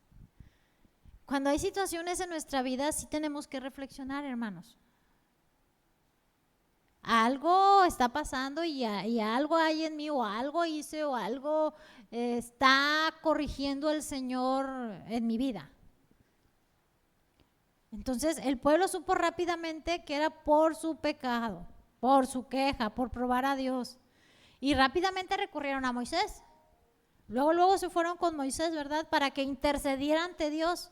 Cuando hay situaciones en nuestra vida, sí tenemos que reflexionar, hermanos. Algo está pasando y algo hay en mí, o algo hice, o algo está corrigiendo el Señor en mi vida. Entonces el pueblo supo rápidamente que era por su pecado, por su queja, por probar a Dios. Y rápidamente recurrieron a Moisés. Luego se fueron con Moisés, ¿verdad? Para que intercediera ante Dios.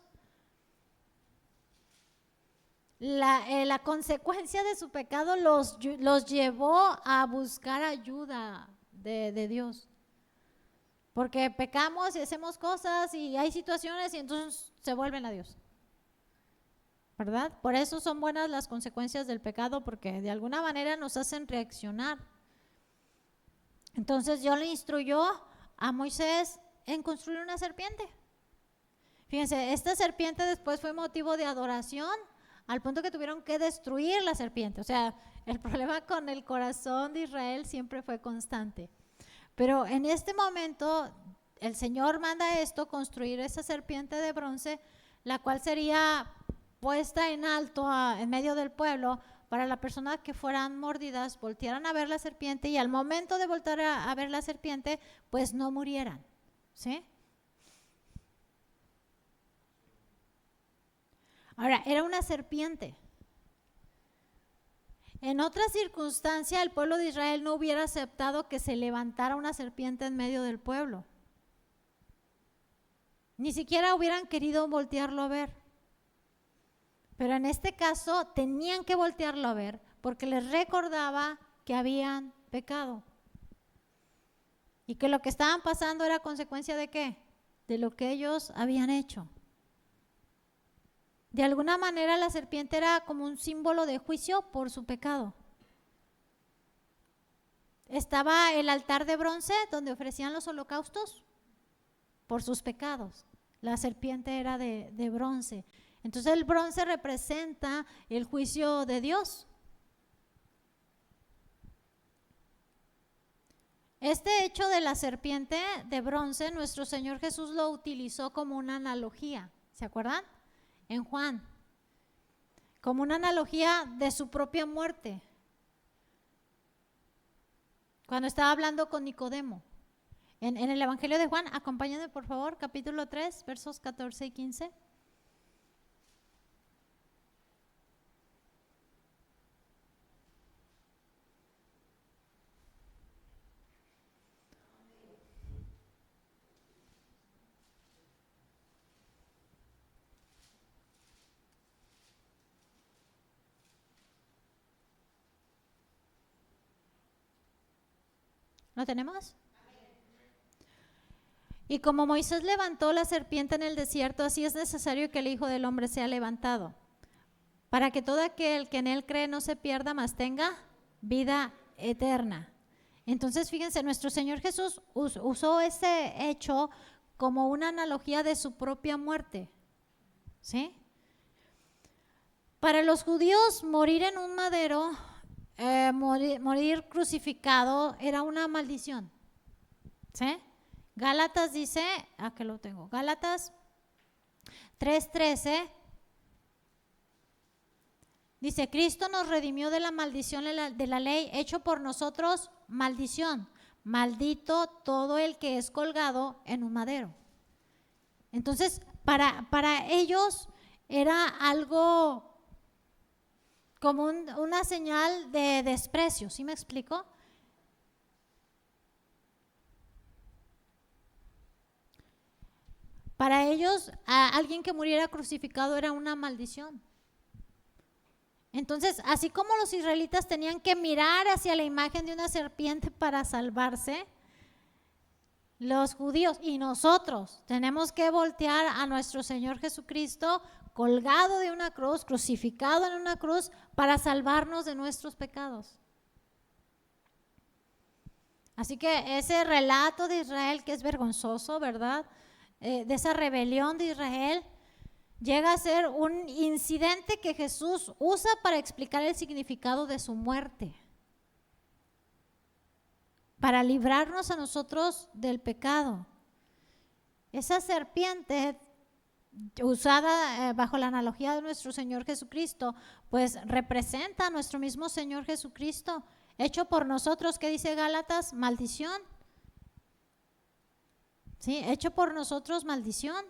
La consecuencia de su pecado los llevó a buscar ayuda de Dios. Porque pecamos y hacemos cosas y hay situaciones y entonces se vuelven a Dios. ¿Verdad? Por eso son buenas las consecuencias del pecado, porque de alguna manera nos hacen reaccionar. Entonces Dios le instruyó a Moisés en construir una serpiente. Fíjense, esta serpiente después fue motivo de adoración, al punto que tuvieron que destruir la serpiente. O sea, el problema con el corazón de Israel siempre fue constante. Pero en este momento el Señor manda esto, construir esa serpiente de bronce, la cual sería puesta en alto en medio del pueblo, para las personas que fueran mordidas, voltearan a ver la serpiente y al momento de voltear a ver la serpiente, pues no murieran. ¿Sí? Ahora, era una serpiente. En otra circunstancia, el pueblo de Israel no hubiera aceptado que se levantara una serpiente en medio del pueblo. Ni siquiera hubieran querido voltearlo a ver. Pero en este caso tenían que voltearlo a ver porque les recordaba que habían pecado. y que lo que estaban pasando era consecuencia ¿de qué? De lo que ellos habían hecho. De alguna manera la serpiente era como un símbolo de juicio por su pecado. Estaba el altar de bronce donde ofrecían los holocaustos por sus pecados. La serpiente era de bronce. Entonces el bronce representa el juicio de Dios. Este hecho de la serpiente de bronce, nuestro Señor Jesús lo utilizó como una analogía. ¿Se acuerdan? En Juan. Como una analogía de su propia muerte. Cuando estaba hablando con Nicodemo. En el Evangelio de Juan, acompáñenme por favor, capítulo 3, versos 14 y 15. ¿Lo tenemos? Y como Moisés levantó la serpiente en el desierto, así es necesario que el Hijo del Hombre sea levantado, para que todo aquel que en él cree no se pierda, mas tenga vida eterna. Entonces, fíjense, nuestro Señor Jesús usó ese hecho como una analogía de su propia muerte. ¿Sí? Para los judíos, morir en un madero, morir crucificado, era una maldición. ¿Sí? Gálatas dice, aquí lo tengo, Gálatas 3:13, dice, Cristo nos redimió de la maldición de la ley, hecho por nosotros maldición. Maldito todo el que es colgado en un madero. Entonces, para ellos era algo como una señal de desprecio, ¿sí me explico? Para ellos, alguien que muriera crucificado era una maldición. Entonces, así como los israelitas tenían que mirar hacia la imagen de una serpiente para salvarse, los judíos y nosotros tenemos que voltear a nuestro Señor Jesucristo colgado de una cruz, crucificado en una cruz, para salvarnos de nuestros pecados. Así que ese relato de Israel, que es vergonzoso, ¿verdad? De esa rebelión de Israel, llega a ser un incidente que Jesús usa para explicar el significado de su muerte, para librarnos a nosotros del pecado. Esa serpiente usada bajo la analogía de nuestro Señor Jesucristo, pues representa a nuestro mismo Señor Jesucristo, hecho por nosotros, ¿qué dice Gálatas? Maldición. ¿Sí? Hecho por nosotros maldición.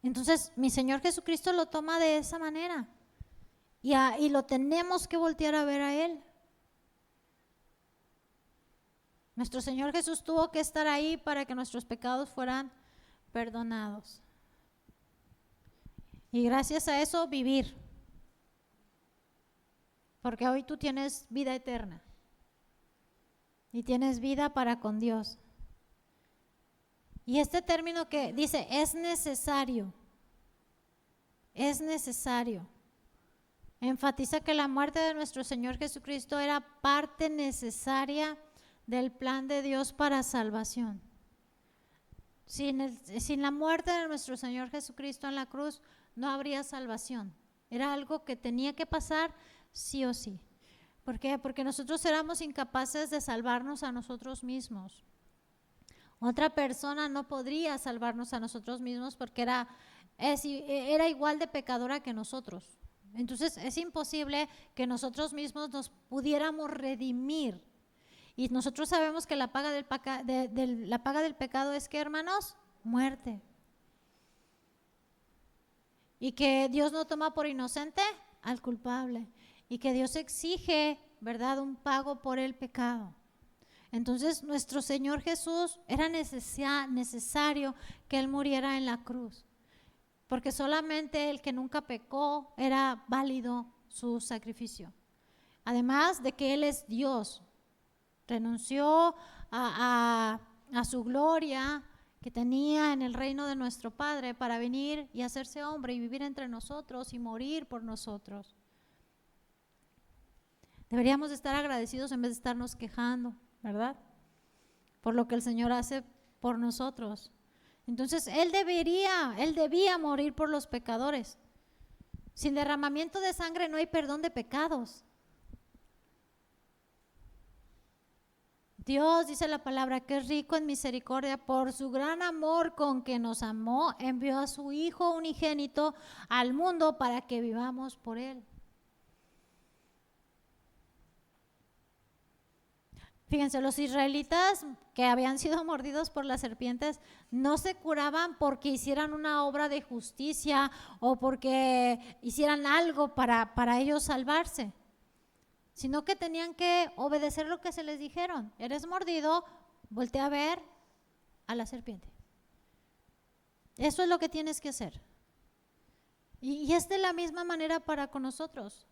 Entonces, mi Señor Jesucristo lo toma de esa manera y lo tenemos que voltear a ver a Él. Nuestro Señor Jesús tuvo que estar ahí para que nuestros pecados fueran perdonados. Y gracias a eso vivir. Porque hoy tú tienes vida eterna. Y tienes vida para con Dios. Y este término que dice es necesario, enfatiza que la muerte de nuestro Señor Jesucristo era parte necesaria del plan de Dios para salvación. Sin la muerte de nuestro Señor Jesucristo en la cruz no habría salvación. Era algo que tenía que pasar sí o sí. ¿Por qué? Porque nosotros éramos incapaces de salvarnos a nosotros mismos. Otra persona no podría salvarnos a nosotros mismos porque era igual de pecadora que nosotros. Entonces es imposible que nosotros mismos nos pudiéramos redimir. Y nosotros sabemos que la paga del pecado es ¿qué, hermanos? Muerte. Y que Dios no toma por inocente al culpable. Y que Dios exige, ¿verdad?, un pago por el pecado. Entonces nuestro Señor Jesús era necesario que Él muriera en la cruz, porque solamente el que nunca pecó era válido su sacrificio. Además de que Él es Dios, renunció a su gloria que tenía en el reino de nuestro Padre para venir y hacerse hombre y vivir entre nosotros y morir por nosotros. Deberíamos estar agradecidos en vez de estarnos quejando, ¿verdad? Por lo que el Señor hace por nosotros. Entonces, Él debía morir por los pecadores. Sin derramamiento de sangre no hay perdón de pecados. Dios, dice la palabra, que es rico en misericordia, por su gran amor con que nos amó, envió a su Hijo unigénito al mundo para que vivamos por Él. Fíjense, los israelitas que habían sido mordidos por las serpientes no se curaban porque hicieran una obra de justicia o porque hicieran algo para ellos salvarse, sino que tenían que obedecer lo que se les dijeron. Eres mordido, voltea a ver a la serpiente. Eso es lo que tienes que hacer. Y es de la misma manera para con nosotros.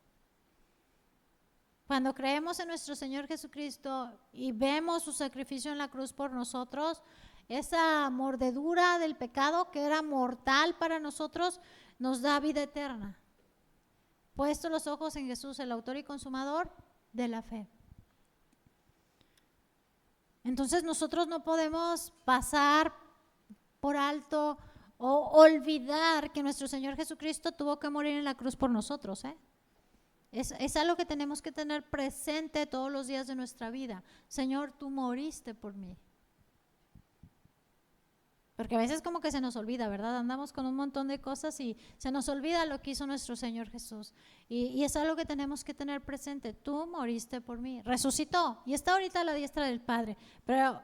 Cuando creemos en nuestro Señor Jesucristo y vemos su sacrificio en la cruz por nosotros, esa mordedura del pecado que era mortal para nosotros nos da vida eterna. Puesto los ojos en Jesús, el autor y consumador de la fe. Entonces nosotros no podemos pasar por alto o olvidar que nuestro Señor Jesucristo tuvo que morir en la cruz por nosotros, Es algo que tenemos que tener presente todos los días de nuestra vida. Señor, tú moriste por mí. Porque a veces como que se nos olvida, ¿verdad? Andamos con un montón de cosas y se nos olvida lo que hizo nuestro Señor Jesús. Y es algo que tenemos que tener presente. Tú moriste por mí. Resucitó y está ahorita a la diestra del Padre. Pero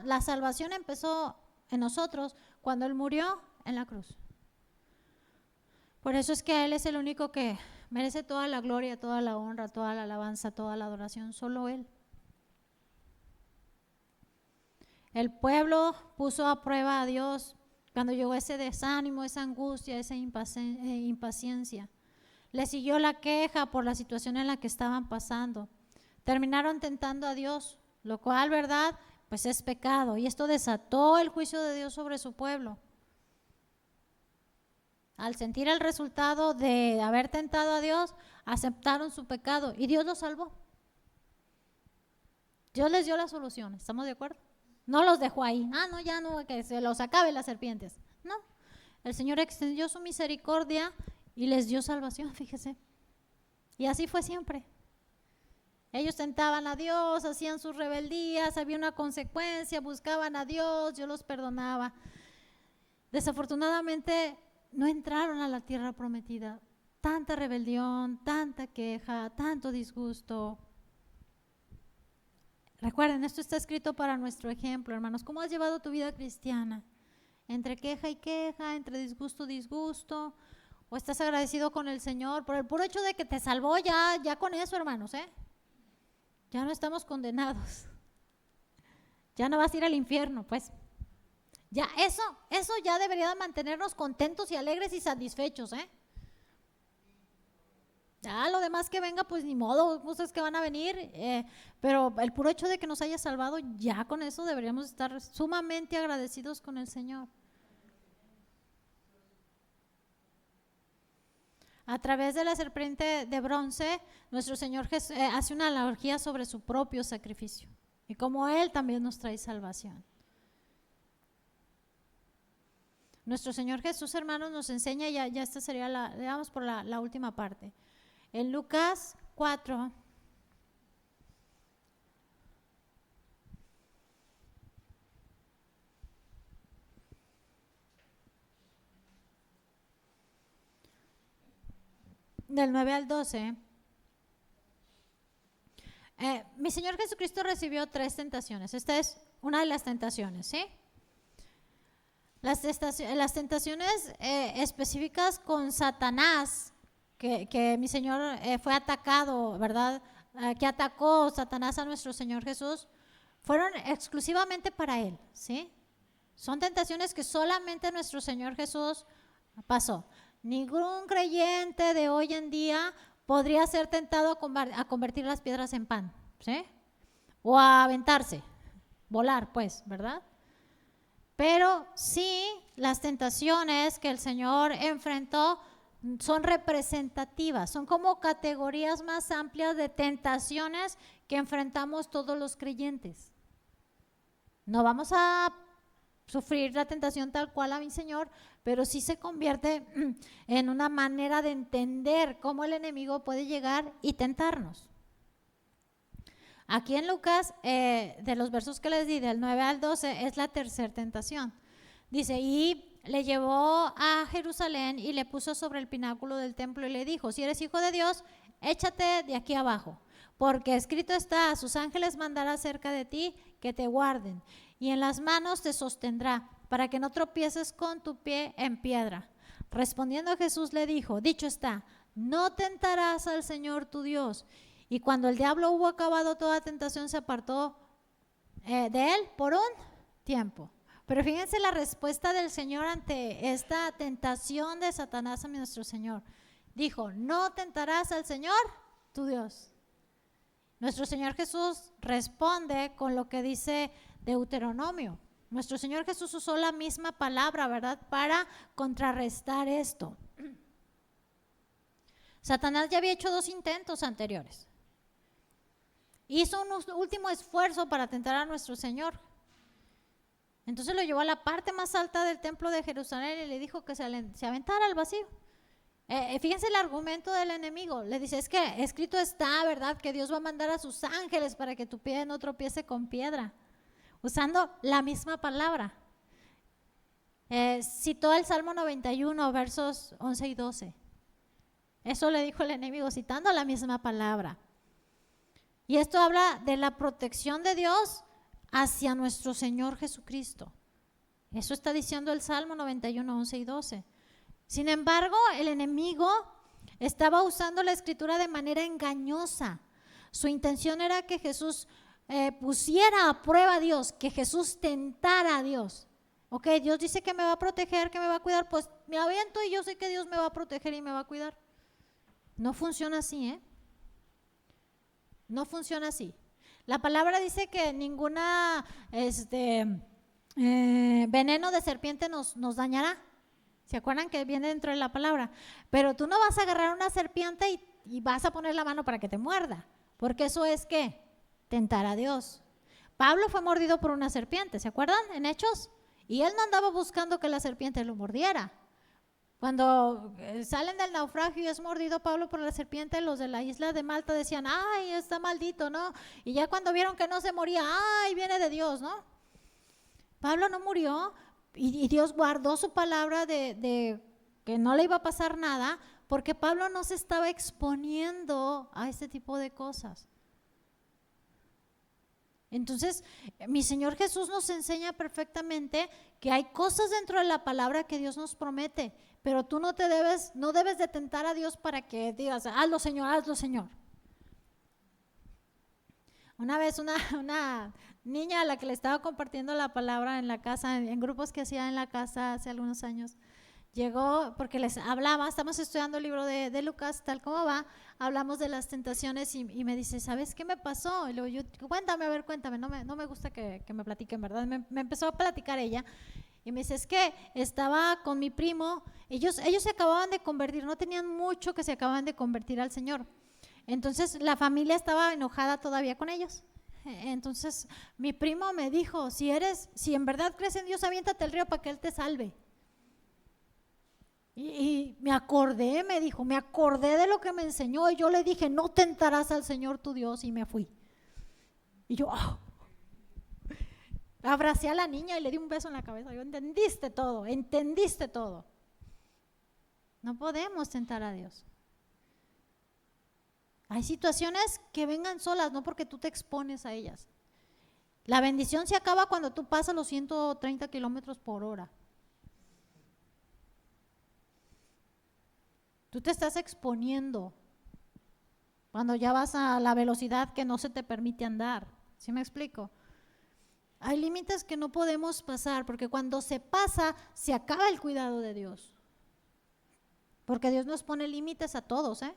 la salvación empezó en nosotros cuando Él murió en la cruz. Por eso es que Él es el único que merece toda la gloria, toda la honra, toda la alabanza, toda la adoración, solo Él. El pueblo puso a prueba a Dios cuando llegó ese desánimo, esa angustia, esa impaciencia. Le siguió la queja por la situación en la que estaban pasando. Terminaron tentando a Dios, lo cual, ¿verdad? Pues es pecado. Y esto desató el juicio de Dios sobre su pueblo. Al sentir el resultado de haber tentado a Dios, aceptaron su pecado y Dios los salvó. Dios les dio la solución, ¿estamos de acuerdo? No los dejó ahí, no, ya no, que se los acaben las serpientes. No, el Señor extendió su misericordia y les dio salvación, fíjese. Y así fue siempre. Ellos tentaban a Dios, hacían sus rebeldías, había una consecuencia, buscaban a Dios, Dios los perdonaba. Desafortunadamente no entraron a la tierra prometida. Tanta rebelión, tanta queja, tanto disgusto. Recuerden, esto está escrito para nuestro ejemplo, hermanos. ¿Cómo has llevado tu vida cristiana? ¿Entre queja y queja, entre disgusto y disgusto? ¿O estás agradecido con el Señor por el puro hecho de que te salvó? Ya con eso, hermanos, ya no estamos condenados. Ya no vas a ir al infierno, pues. Ya eso ya debería mantenernos contentos y alegres y satisfechos, Ya lo demás que venga, pues ni modo, cosas que van a venir, pero el puro hecho de que nos haya salvado, ya con eso deberíamos estar sumamente agradecidos con el Señor. A través de la serpiente de bronce, nuestro Señor hace una analogía sobre su propio sacrificio y cómo Él también nos trae salvación. Nuestro Señor Jesús, hermanos, nos enseña, ya esta sería digamos por la última parte. En Lucas 4, del 9 al 12, mi Señor Jesucristo recibió 3 tentaciones. Esta es una de las tentaciones, ¿sí? Las tentaciones específicas con Satanás, que mi Señor fue atacado, ¿verdad? Que atacó Satanás a nuestro Señor Jesús, fueron exclusivamente para Él, ¿sí? Son tentaciones que solamente nuestro Señor Jesús pasó. Ningún creyente de hoy en día podría ser tentado a convertir las piedras en pan, ¿sí? o a aventarse, volar pues, ¿verdad? Pero sí, las tentaciones que el Señor enfrentó son representativas, son como categorías más amplias de tentaciones que enfrentamos todos los creyentes. No vamos a sufrir la tentación tal cual a mi Señor, pero sí se convierte en una manera de entender cómo el enemigo puede llegar y tentarnos. Aquí en Lucas, de los versos que les di, del 9 al 12, es la tercera tentación. Dice, y le llevó a Jerusalén y le puso sobre el pináculo del templo y le dijo, si eres hijo de Dios, échate de aquí abajo, porque escrito está, a sus ángeles mandará cerca de ti que te guarden, y en las manos te sostendrá, para que no tropieces con tu pie en piedra. Respondiendo Jesús le dijo, dicho está, no tentarás al Señor tu Dios. Y cuando el diablo hubo acabado toda tentación, se apartó de él por un tiempo. Pero fíjense la respuesta del Señor ante esta tentación de Satanás a nuestro Señor. Dijo, no tentarás al Señor tu Dios. Nuestro Señor Jesús responde con lo que dice Deuteronomio. Nuestro Señor Jesús usó la misma palabra, ¿verdad?, para contrarrestar esto. Satanás ya había hecho 2 intentos anteriores. Hizo un último esfuerzo para tentar a nuestro Señor. Entonces lo llevó a la parte más alta del templo de Jerusalén y le dijo que se aventara al vacío. Fíjense el argumento del enemigo. Le dice, es que escrito está, ¿verdad?, que Dios va a mandar a sus ángeles para que tu pie no tropiece con piedra. Usando la misma palabra. Citó el Salmo 91, versos 11 y 12. Eso le dijo el enemigo, citando la misma palabra. Y esto habla de la protección de Dios hacia nuestro Señor Jesucristo. Eso está diciendo el Salmo 91, 11 y 12. Sin embargo, el enemigo estaba usando la escritura de manera engañosa. Su intención era que Jesús pusiera a prueba a Dios, que Jesús tentara a Dios. Ok, Dios dice que me va a proteger, que me va a cuidar, pues me aviento y yo sé que Dios me va a proteger y me va a cuidar. No funciona así, ¿eh? No funciona así. La palabra dice que ninguna veneno de serpiente nos dañará. ¿Se acuerdan que viene dentro de la palabra? Pero tú no vas a agarrar una serpiente y vas a poner la mano para que te muerda, porque eso es ¿qué? Tentar a Dios. Pablo fue mordido por una serpiente, ¿se acuerdan? En Hechos. Y él no andaba buscando que la serpiente lo mordiera. Cuando salen del naufragio y es mordido Pablo por la serpiente, los de la isla de Malta decían, ay, está maldito, ¿no? Y ya cuando vieron que no se moría, ay, viene de Dios, ¿no? Pablo no murió y Dios guardó su palabra de que no le iba a pasar nada, porque Pablo no se estaba exponiendo a este tipo de cosas. Entonces, mi Señor Jesús nos enseña perfectamente que hay cosas dentro de la palabra que Dios nos promete, pero tú no debes de tentar a Dios para que digas, hazlo Señor, hazlo Señor. Una vez una niña a la que le estaba compartiendo la palabra en la casa, en grupos que hacía en la casa hace algunos años, llegó porque les hablaba, estamos estudiando el libro de Lucas, tal como va, hablamos de las tentaciones y me dice, ¿sabes qué me pasó? Y luego yo, cuéntame, a ver, cuéntame, no me gusta que me platiquen, ¿verdad? Me empezó a platicar ella y me dice, es que estaba con mi primo, ellos se acababan de convertir, no tenían mucho que se acababan de convertir al Señor. Entonces la familia estaba enojada todavía con ellos. Entonces mi primo me dijo, si en verdad crees en Dios, aviéntate al río para que Él te salve. Y me acordé de lo que me enseñó y yo le dije, no tentarás al Señor tu Dios, y me fui. Y yo, abracé a la niña y le di un beso en la cabeza. Yo, entendiste todo. No podemos tentar a Dios. Hay situaciones que vengan solas, no porque tú te expones a ellas. La bendición se acaba cuando tú pasas los 130 kilómetros por hora. Tú te estás exponiendo cuando ya vas a la velocidad que no se te permite andar. ¿Sí me explico? Hay límites que no podemos pasar, porque cuando se pasa, se acaba el cuidado de Dios. Porque Dios nos pone límites a todos, ¿eh?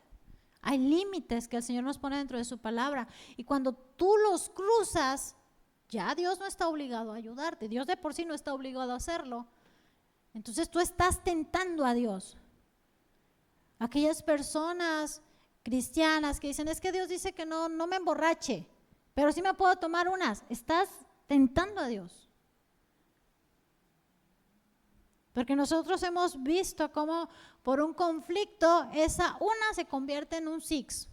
Hay límites que el Señor nos pone dentro de su palabra. Y cuando tú los cruzas, ya Dios no está obligado a ayudarte. Dios de por sí no está obligado a hacerlo. Entonces tú estás tentando a Dios. Aquellas personas cristianas que dicen, es que Dios dice que no me emborrache, pero sí me puedo tomar unas. Estás tentando a Dios. Porque nosotros hemos visto cómo por un conflicto esa una se convierte en un six.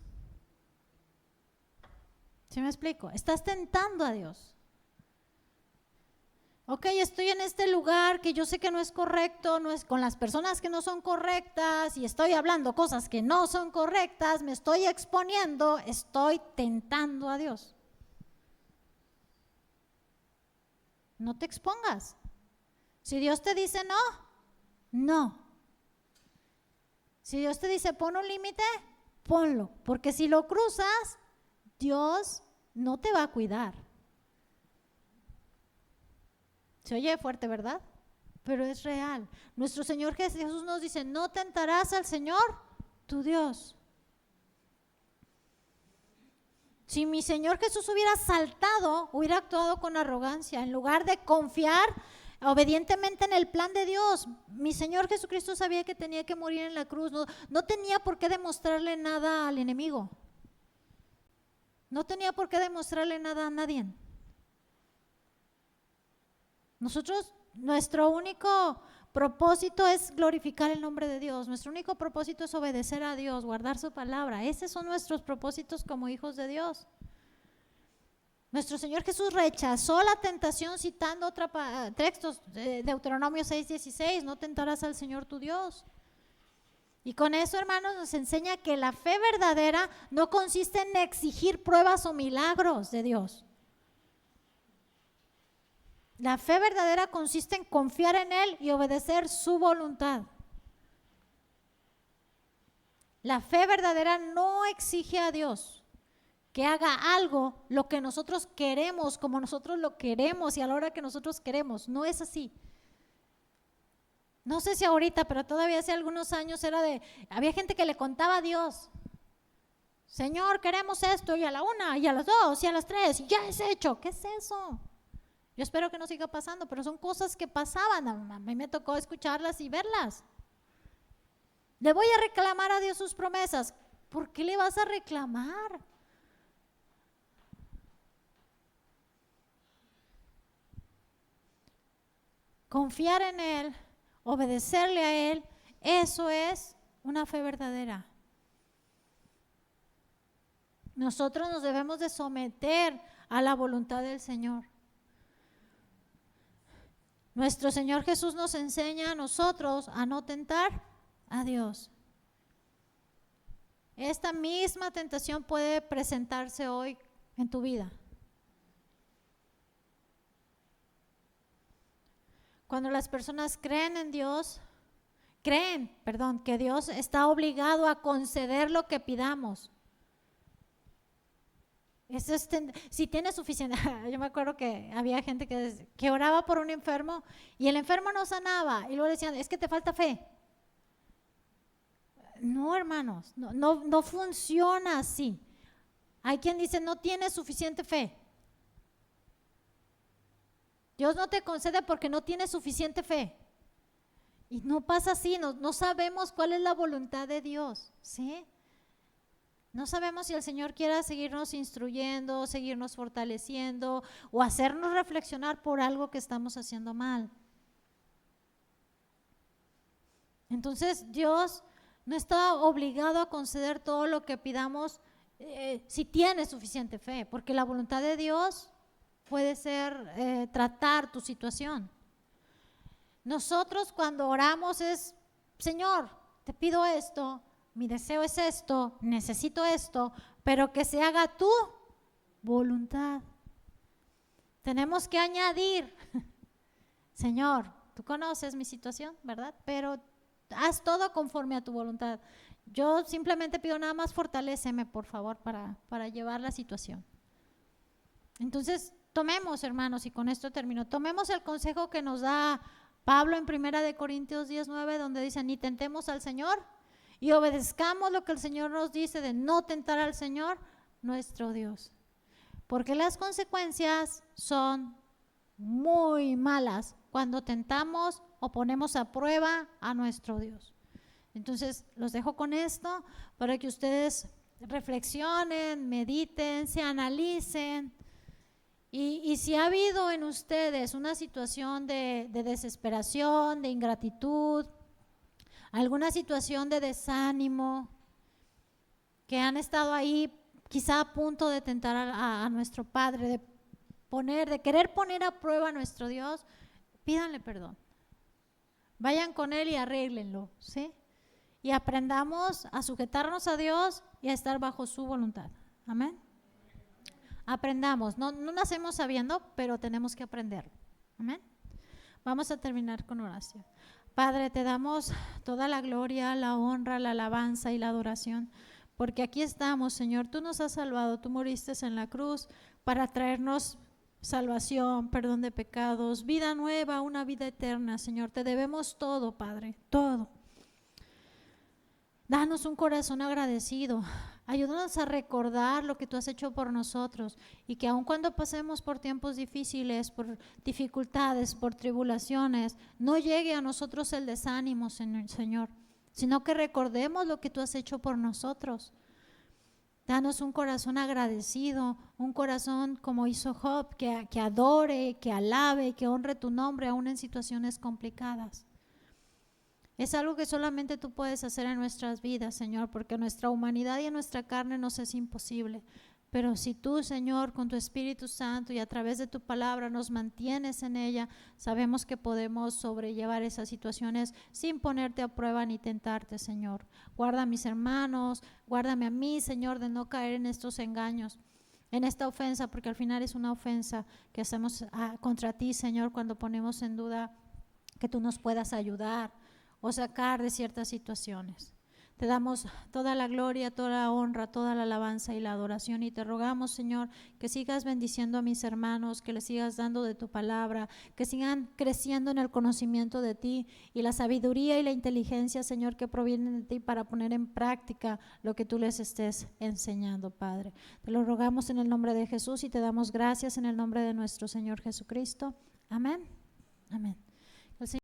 ¿Sí me explico? Estás tentando a Dios. Ok, estoy en este lugar que yo sé que no es correcto, no es con las personas que no son correctas y estoy hablando cosas que no son correctas, me estoy exponiendo, estoy tentando a Dios. No te expongas. Si Dios te dice no, no. Si Dios te dice pon un límite, ponlo. Porque si lo cruzas, Dios no te va a cuidar. Se oye fuerte, ¿verdad? Pero es real. Nuestro Señor Jesús nos dice, no tentarás al Señor, tu Dios. Si mi Señor Jesús hubiera saltado, hubiera actuado con arrogancia, en lugar de confiar obedientemente en el plan de Dios. Mi Señor Jesucristo sabía que tenía que morir en la cruz, no tenía por qué demostrarle nada al enemigo, no tenía por qué demostrarle nada a nadie. Nosotros, nuestro único propósito es glorificar el nombre de Dios, nuestro único propósito es obedecer a Dios, guardar su palabra. Esos son nuestros propósitos como hijos de Dios. Nuestro Señor Jesús rechazó la tentación citando textos de Deuteronomio 6:16, no tentarás al Señor tu Dios. Y con eso, hermanos, nos enseña que la fe verdadera no consiste en exigir pruebas o milagros de Dios. La fe verdadera consiste en confiar en Él y obedecer su voluntad. La fe verdadera no exige a Dios que haga algo lo que nosotros queremos, como nosotros lo queremos y a la hora que nosotros queremos. No es así. No sé si ahorita, pero todavía hace algunos años había gente que le contaba a Dios, Señor, queremos esto, y a la 1, y a las 2, y a las 3, y ya es hecho. ¿Qué es eso? Yo espero que no siga pasando, pero son cosas que pasaban. A mí me tocó escucharlas y verlas. Le voy a reclamar a Dios sus promesas. ¿Por qué le vas a reclamar? Confiar en Él, obedecerle a Él, eso es una fe verdadera. Nosotros nos debemos de someter a la voluntad del Señor. Nuestro Señor Jesús nos enseña a nosotros a no tentar a Dios. Esta misma tentación puede presentarse hoy en tu vida. Cuando las personas creen en Dios, que Dios está obligado a conceder lo que pidamos. Eso es si tienes suficiente. Yo me acuerdo que había gente que oraba por un enfermo y el enfermo no sanaba y luego decían, es que te falta fe. No, hermanos, no funciona así. Hay quien dice, no tienes suficiente fe. Dios no te concede porque no tienes suficiente fe. Y no pasa así, no sabemos cuál es la voluntad de Dios, ¿sí? No sabemos si el Señor quiera seguirnos instruyendo, seguirnos fortaleciendo o hacernos reflexionar por algo que estamos haciendo mal. Entonces Dios no está obligado a conceder todo lo que pidamos si tiene suficiente fe, porque la voluntad de Dios puede ser tratar tu situación. Nosotros cuando oramos es, Señor, te pido esto, mi deseo es esto, necesito esto, pero que se haga tu voluntad. Tenemos que añadir, Señor, tú conoces mi situación, ¿verdad? Pero haz todo conforme a tu voluntad. Yo simplemente pido nada más fortaléceme, por favor, para llevar la situación. Entonces, tomemos, hermanos, y con esto termino, tomemos el consejo que nos da Pablo en 1 Corintios 10:9, donde dice, ni tentemos al Señor y obedezcamos lo que el Señor nos dice de no tentar al Señor, nuestro Dios. Porque las consecuencias son muy malas cuando tentamos o ponemos a prueba a nuestro Dios. Entonces, los dejo con esto para que ustedes reflexionen, mediten, se analicen. Y si ha habido en ustedes una situación de desesperación, de ingratitud, alguna situación de desánimo, que han estado ahí quizá a punto de tentar a nuestro Padre, de querer poner a prueba a nuestro Dios, pídanle perdón. Vayan con Él y arréglenlo, ¿sí? Y aprendamos a sujetarnos a Dios y a estar bajo su voluntad. Amén. Aprendamos, no nacemos sabiendo, pero tenemos que aprender. Amén. Vamos a terminar con oración. Padre, te damos toda la gloria, la honra, la alabanza y la adoración, porque aquí estamos, Señor. Tú nos has salvado, tú moriste en la cruz para traernos salvación, perdón de pecados, vida nueva, una vida eterna, Señor. Te debemos todo, Padre, todo. Danos un corazón agradecido. Ayúdanos a recordar lo que tú has hecho por nosotros y que aun cuando pasemos por tiempos difíciles, por dificultades, por tribulaciones, no llegue a nosotros el desánimo, Señor, sino que recordemos lo que tú has hecho por nosotros. Danos un corazón agradecido, un corazón como hizo Job, que adore, que alabe, que honre tu nombre aún en situaciones complicadas. Es algo que solamente tú puedes hacer en nuestras vidas, Señor, porque nuestra humanidad y en nuestra carne nos es imposible. Pero si tú, Señor, con tu Espíritu Santo y a través de tu palabra nos mantienes en ella, sabemos que podemos sobrellevar esas situaciones sin ponerte a prueba ni tentarte, Señor. Guarda a mis hermanos, guárdame a mí, Señor, de no caer en estos engaños, en esta ofensa, porque al final es una ofensa que hacemos contra ti, Señor, cuando ponemos en duda que tú nos puedas ayudar o sacar de ciertas situaciones. Te damos toda la gloria, toda la honra, toda la alabanza y la adoración y te rogamos, Señor, que sigas bendiciendo a mis hermanos, que les sigas dando de tu palabra, que sigan creciendo en el conocimiento de ti y la sabiduría y la inteligencia, Señor, que provienen de ti para poner en práctica lo que tú les estés enseñando, Padre. Te lo rogamos en el nombre de Jesús y te damos gracias en el nombre de nuestro Señor Jesucristo. Amén. Amén.